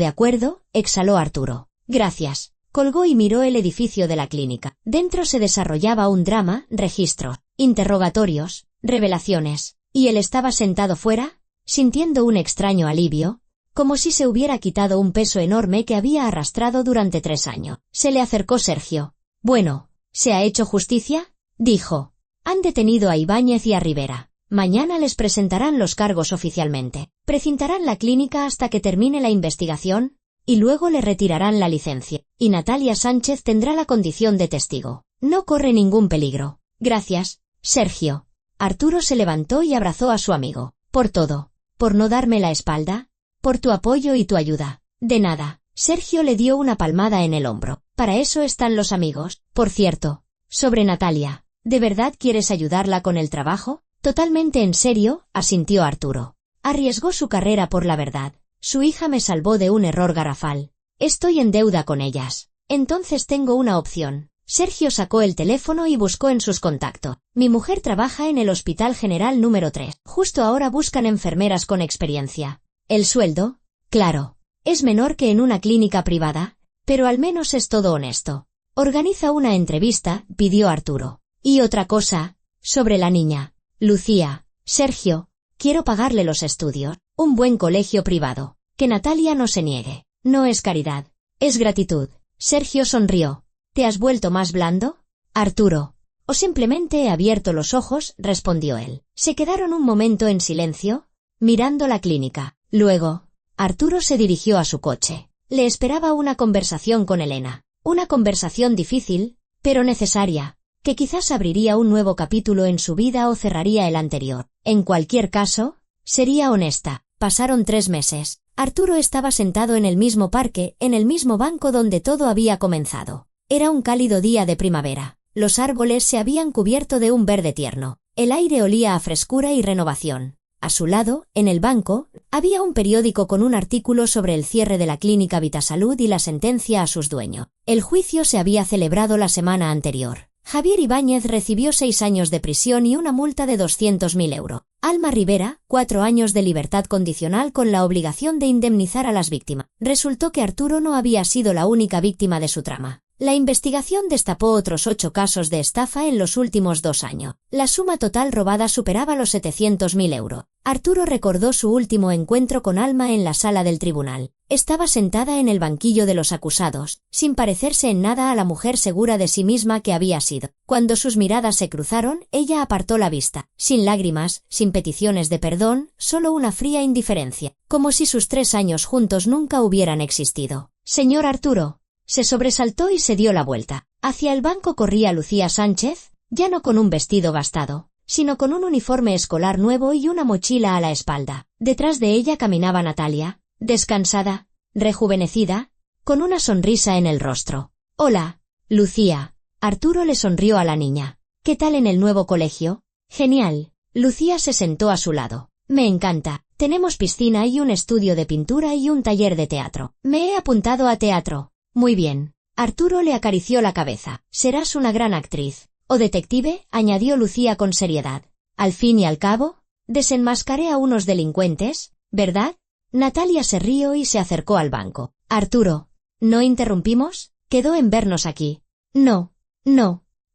exhaló Arturo. Gracias. Colgó y miró el edificio de la clínica. Dentro se desarrollaba un drama, registros, interrogatorios, revelaciones, y él estaba sentado fuera, sintiendo un extraño alivio, como si se hubiera quitado un peso enorme que había arrastrado durante 3 años. Se le acercó Sergio. Bueno, ¿se ha hecho justicia? Dijo. Han detenido a Ibáñez y a Rivera. Mañana les presentarán los cargos oficialmente. Precintarán la clínica hasta que termine la investigación, y luego le retirarán la licencia. Y Natalia Sánchez tendrá la condición de testigo. No corre ningún peligro. Gracias, Sergio. Arturo se levantó y abrazó a su amigo. Por todo. Por no darme la espalda. Por tu apoyo y tu ayuda. De nada. Sergio le dio una palmada en el hombro. Para eso están los amigos. Por cierto, sobre Natalia. ¿De verdad quieres ayudarla con el trabajo? Totalmente en serio, asintió Arturo. Arriesgó su carrera por la verdad. Su hija me salvó de un error garrafal. Estoy en deuda con ellas. Entonces tengo una opción. Sergio sacó el teléfono y buscó en sus contactos. Mi mujer trabaja en el Hospital General número 3. Justo ahora buscan enfermeras con experiencia. ¿El sueldo? Claro. Es menor que en una clínica privada, pero al menos es todo honesto. Organiza una entrevista, pidió Arturo. Y otra cosa, sobre la niña. Lucía. Sergio, quiero pagarle los estudios. Un buen colegio privado. Que Natalia no se niegue. No es caridad. Es gratitud. Sergio sonrió. ¿Te has vuelto más blando? Arturo. O simplemente he abierto los ojos, respondió él. Se quedaron un momento en silencio, mirando la clínica. Luego, Arturo se dirigió a su coche. Le esperaba una conversación con Elena. Una conversación difícil, pero necesaria, que quizás abriría un nuevo capítulo en su vida o cerraría el anterior. En cualquier caso, sería honesta. Pasaron 3 meses. Arturo estaba sentado en el mismo parque, en el mismo banco donde todo había comenzado. Era un cálido día de primavera. Los árboles se habían cubierto de un verde tierno. El aire olía a frescura y renovación. A su lado, en el banco, había un periódico con un artículo sobre el cierre de la clínica Vitasalud y la sentencia a sus dueños. El juicio se había celebrado la semana anterior. Javier Ibáñez recibió 6 años de prisión y una multa de 200.000 euros. Alma Rivera, 4 años de libertad condicional con la obligación de indemnizar a las víctimas. Resultó que Arturo no había sido la única víctima de su trama. La investigación destapó otros 8 casos de estafa en los últimos 2 años. La suma total robada superaba los 700.000 euros. Arturo recordó su último encuentro con Alma en la sala del tribunal. Estaba sentada en el banquillo de los acusados, sin parecerse en nada a la mujer segura de sí misma que había sido. Cuando sus miradas se cruzaron, ella apartó la vista, sin lágrimas, sin peticiones de perdón, solo una fría indiferencia, como si sus 3 años juntos nunca hubieran existido. Señor Arturo. Se sobresaltó y se dio la vuelta. Hacia el banco corría Lucía Sánchez, ya no con un vestido gastado, sino con un uniforme escolar nuevo y una mochila a la espalda. Detrás de ella caminaba Natalia, descansada, rejuvenecida, con una sonrisa en el rostro. Hola, Lucía. Arturo le sonrió a la niña. ¿Qué tal en el nuevo colegio? Genial. Lucía se sentó a su lado. Me encanta. Tenemos piscina y un estudio de pintura y un taller de teatro. Me he apuntado a teatro. Muy bien. Arturo le acarició la cabeza. Serás una gran actriz. O detective, añadió Lucía con seriedad. Al fin y al cabo, desenmascaré a unos delincuentes, ¿verdad? Natalia se rió y se acercó al banco. Arturo, ¿no interrumpimos? Quedó en vernos aquí. No.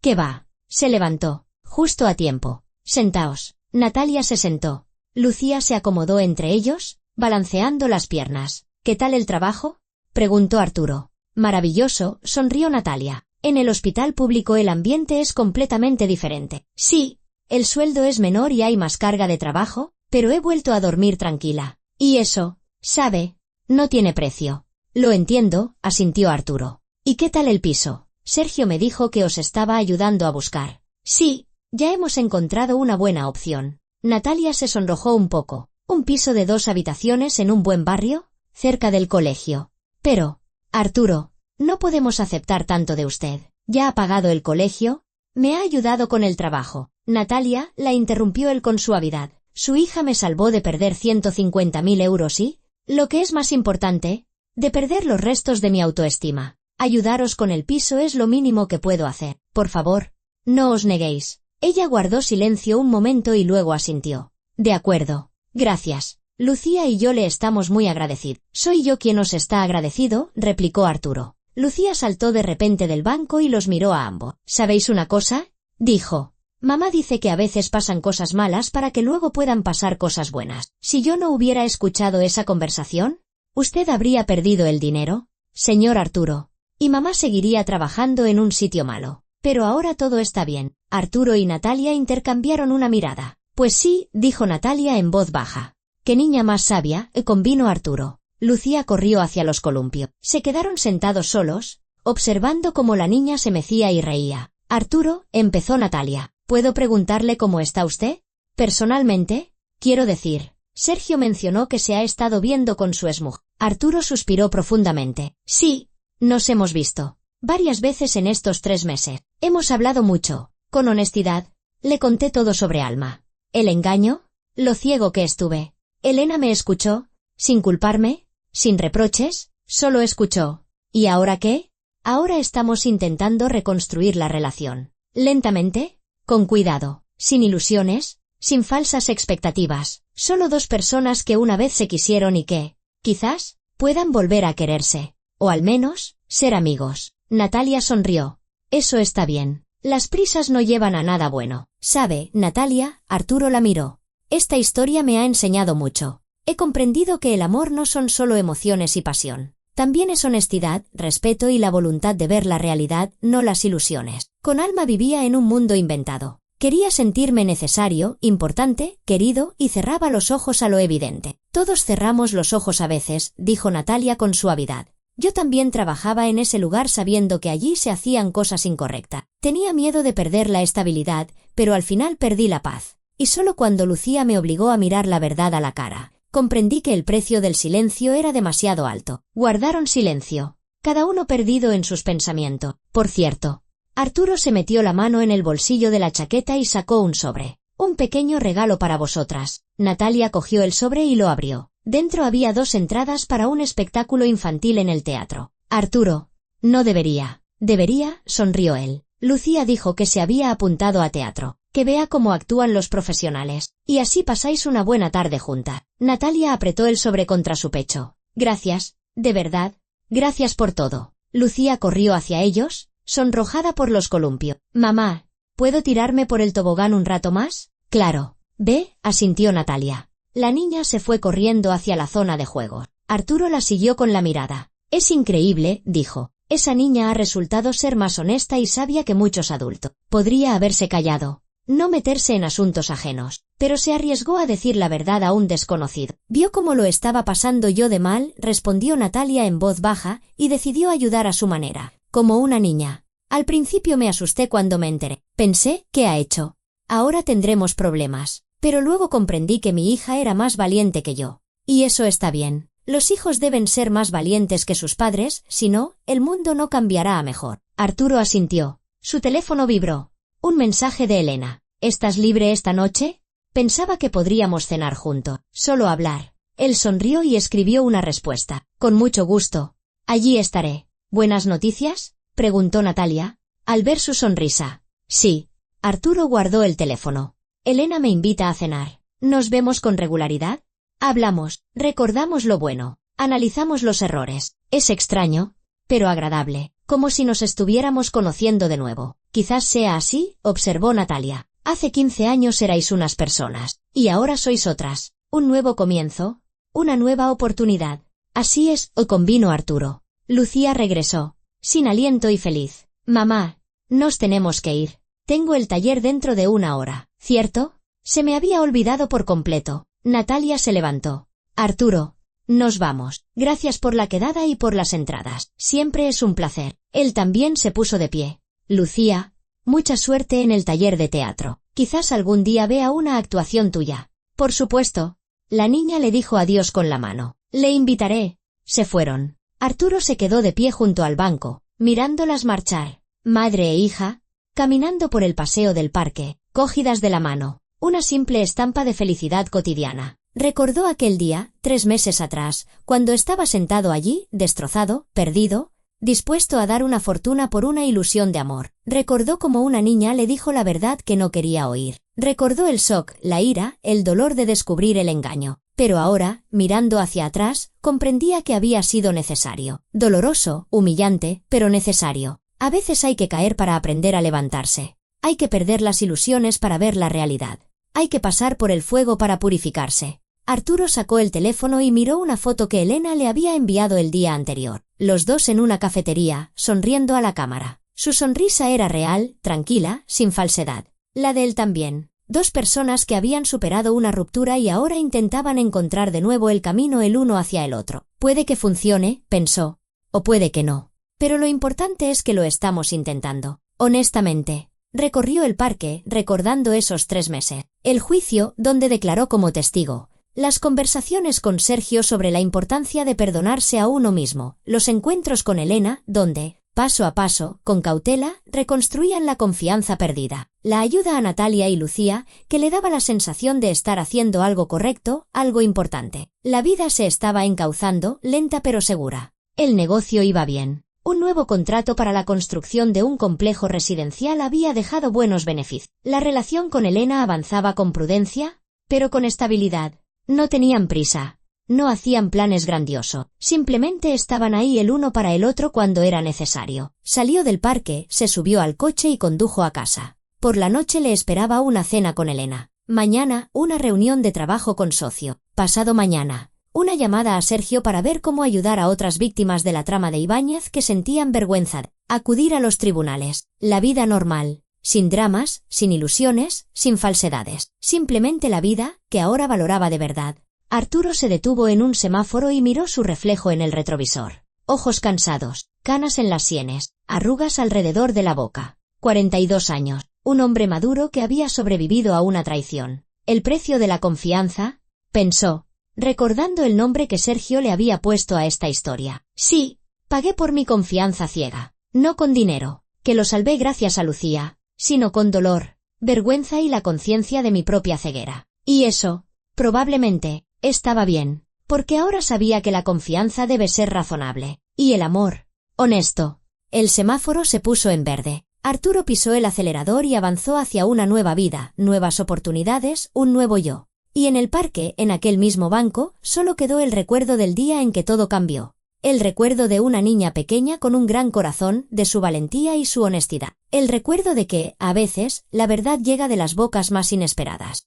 ¿Qué va? Se levantó. Justo a tiempo. Sentaos. Natalia se sentó. Lucía se acomodó entre ellos, balanceando las piernas. ¿Qué tal el trabajo? Preguntó Arturo. Maravilloso, sonrió Natalia. En el hospital público el ambiente es completamente diferente. Sí, el sueldo es menor y hay más carga de trabajo, pero he vuelto a dormir tranquila. Y eso, sabe, no tiene precio. Lo entiendo, asintió Arturo. ¿Y qué tal el piso? Sergio me dijo que os estaba ayudando a buscar. Sí, ya hemos encontrado una buena opción. Natalia se sonrojó un poco. ¿Un piso de 2 habitaciones en un buen barrio? Cerca del colegio. Pero, Arturo, no podemos aceptar tanto de usted. ¿Ya ha pagado el colegio? Me ha ayudado con el trabajo. Natalia la interrumpió él con suavidad. Su hija me salvó de perder 150.000 euros y, lo que es más importante, de perder los restos de mi autoestima. Ayudaros con el piso es lo mínimo que puedo hacer. Por favor, no os neguéis. Ella guardó silencio un momento y luego asintió. De acuerdo. Gracias. Lucía y yo le estamos muy agradecidos. Soy yo quien os está agradecido, replicó Arturo. Lucía saltó de repente del banco y los miró a ambos. ¿Sabéis una cosa? Dijo. Mamá dice que a veces pasan cosas malas para que luego puedan pasar cosas buenas. Si yo no hubiera escuchado esa conversación, ¿usted habría perdido el dinero? Señor Arturo. Y mamá seguiría trabajando en un sitio malo. Pero ahora todo está bien. Arturo y Natalia intercambiaron una mirada. Pues sí, dijo Natalia en voz baja. ¡Qué niña más sabia!, convino Arturo. Lucía corrió hacia los columpios. Se quedaron sentados solos, observando cómo la niña se mecía y reía. Arturo, empezó Natalia. ¿Puedo preguntarle cómo está usted? Personalmente, quiero decir. Sergio mencionó que se ha estado viendo con su exmujer. Arturo suspiró profundamente. Sí, nos hemos visto varias veces en estos 3 meses. Hemos hablado mucho. Con honestidad, le conté todo sobre Alma. El engaño, lo ciego que estuve. Elena me escuchó, sin culparme, sin reproches, solo escuchó. ¿Y ahora qué? Ahora estamos intentando reconstruir la relación. Lentamente, con cuidado, sin ilusiones, sin falsas expectativas. Solo 2 personas que una vez se quisieron y que, quizás, puedan volver a quererse. O al menos, ser amigos. Natalia sonrió. Eso está bien. Las prisas no llevan a nada bueno. ¿Sabe, Natalia? Arturo la miró. Esta historia me ha enseñado mucho. He comprendido que el amor no son solo emociones y pasión. También es honestidad, respeto y la voluntad de ver la realidad, no las ilusiones. Con Alma vivía en un mundo inventado. Quería sentirme necesario, importante, querido y cerraba los ojos a lo evidente. Todos cerramos los ojos a veces, dijo Natalia con suavidad. Yo también trabajaba en ese lugar sabiendo que allí se hacían cosas incorrectas. Tenía miedo de perder la estabilidad, pero al final perdí la paz. Y solo cuando Lucía me obligó a mirar la verdad a la cara, comprendí que el precio del silencio era demasiado alto. Guardaron silencio, cada uno perdido en sus pensamientos. Por cierto, Arturo se metió la mano en el bolsillo de la chaqueta y sacó un sobre. Un pequeño regalo para vosotras. Natalia cogió el sobre y lo abrió. Dentro había 2 entradas para un espectáculo infantil en el teatro. Arturo. No debería. Debería, sonrió él. Lucía dijo que se había apuntado a teatro. Que vea cómo actúan los profesionales. Y así pasáis una buena tarde juntas. Natalia apretó el sobre contra su pecho. Gracias, de verdad. Gracias por todo. Lucía corrió hacia ellos, sonrojada por los columpios. Mamá, ¿puedo tirarme por el tobogán un rato más? Claro. Ve, asintió Natalia. La niña se fue corriendo hacia la zona de juegos. Arturo la siguió con la mirada. Es increíble, dijo. Esa niña ha resultado ser más honesta y sabia que muchos adultos. Podría haberse callado, no meterse en asuntos ajenos, pero se arriesgó a decir la verdad a un desconocido. Vio cómo lo estaba pasando yo de mal, respondió Natalia en voz baja, y decidió ayudar a su manera, como una niña. Al principio me asusté cuando me enteré. Pensé, ¿qué ha hecho? Ahora tendremos problemas. Pero luego comprendí que mi hija era más valiente que yo. Y eso está bien. Los hijos deben ser más valientes que sus padres, si no, el mundo no cambiará a mejor. Arturo asintió. Su teléfono vibró. Un mensaje de Elena. ¿Estás libre esta noche? Pensaba que podríamos cenar juntos. Solo hablar. Él sonrió y escribió una respuesta. Con mucho gusto. Allí estaré. ¿Buenas noticias? Preguntó Natalia, al ver su sonrisa. Sí. Arturo guardó el teléfono. Elena me invita a cenar. ¿Nos vemos con regularidad? Hablamos, recordamos lo bueno, analizamos los errores. Es extraño, pero agradable, como si nos estuviéramos conociendo de nuevo. Quizás sea así, observó Natalia. Hace 15 años erais unas personas, y ahora sois otras. Un nuevo comienzo, una nueva oportunidad. Así es, convino Arturo. Lucía regresó, sin aliento y feliz. Mamá, nos tenemos que ir. Tengo el taller dentro de 1 hora. ¿Cierto? Se me había olvidado por completo. Natalia se levantó. Arturo, Nos vamos. Gracias por la quedada y por las entradas. Siempre es un placer. Él también se puso de pie. Lucía, mucha suerte en el taller de teatro. Quizás algún día vea una actuación tuya. Por supuesto. La niña le dijo adiós con la mano. Le invitaré. Se fueron. Arturo se quedó de pie junto al banco, mirándolas marchar. Madre e hija, caminando por el paseo del parque, cogidas de la mano. Una simple estampa de felicidad cotidiana. Recordó aquel día, 3 meses atrás, cuando estaba sentado allí, destrozado, perdido, dispuesto a dar una fortuna por una ilusión de amor. Recordó cómo una niña le dijo la verdad que no quería oír. Recordó el shock, la ira, el dolor de descubrir el engaño. Pero ahora, mirando hacia atrás, comprendía que había sido necesario. Doloroso, humillante, pero necesario. A veces hay que caer para aprender a levantarse. Hay que perder las ilusiones para ver la realidad. Hay que pasar por el fuego para purificarse. Arturo sacó el teléfono y miró una foto que Elena le había enviado el día anterior. Los dos en una cafetería, sonriendo a la cámara. Su sonrisa era real, tranquila, sin falsedad. La de él también. 2 personas que habían superado una ruptura y ahora intentaban encontrar de nuevo el camino el uno hacia el otro. Puede que funcione, pensó. O puede que no. Pero lo importante es que lo estamos intentando. Honestamente. Recorrió el parque, recordando esos 3 meses. El juicio, donde declaró como testigo. Las conversaciones con Sergio sobre la importancia de perdonarse a uno mismo. Los encuentros con Elena, donde, paso a paso, con cautela, reconstruían la confianza perdida. La ayuda a Natalia y Lucía, que le daba la sensación de estar haciendo algo correcto, algo importante. La vida se estaba encauzando, lenta pero segura. El negocio iba bien. Un nuevo contrato para la construcción de un complejo residencial había dejado buenos beneficios. La relación con Elena avanzaba con prudencia, pero con estabilidad. No tenían prisa. No hacían planes grandiosos. Simplemente estaban ahí el uno para el otro cuando era necesario. Salió del parque, se subió al coche y condujo a casa. Por la noche le esperaba una cena con Elena. Mañana, una reunión de trabajo con socio. Pasado mañana, una llamada a Sergio para ver cómo ayudar a otras víctimas de la trama de Ibáñez que sentían vergüenza de acudir a los tribunales. La vida normal. Sin dramas, sin ilusiones, sin falsedades. Simplemente la vida, que ahora valoraba de verdad. Arturo se detuvo en un semáforo y miró su reflejo en el retrovisor. Ojos cansados, canas en las sienes, arrugas alrededor de la boca. 42 años. Un hombre maduro que había sobrevivido a una traición. El precio de la confianza, pensó, recordando el nombre que Sergio le había puesto a esta historia. Sí, pagué por mi confianza ciega. No con dinero, que lo salvé gracias a Lucía, sino con dolor, vergüenza y la conciencia de mi propia ceguera. Y eso, probablemente, estaba bien, porque ahora sabía que la confianza debe ser razonable. Y el amor, honesto. El semáforo se puso en verde. Arturo pisó el acelerador y avanzó hacia una nueva vida, nuevas oportunidades, un nuevo yo. Y en el parque, en aquel mismo banco, solo quedó el recuerdo del día en que todo cambió. El recuerdo de una niña pequeña con un gran corazón, de su valentía y su honestidad. El recuerdo de que, a veces, la verdad llega de las bocas más inesperadas.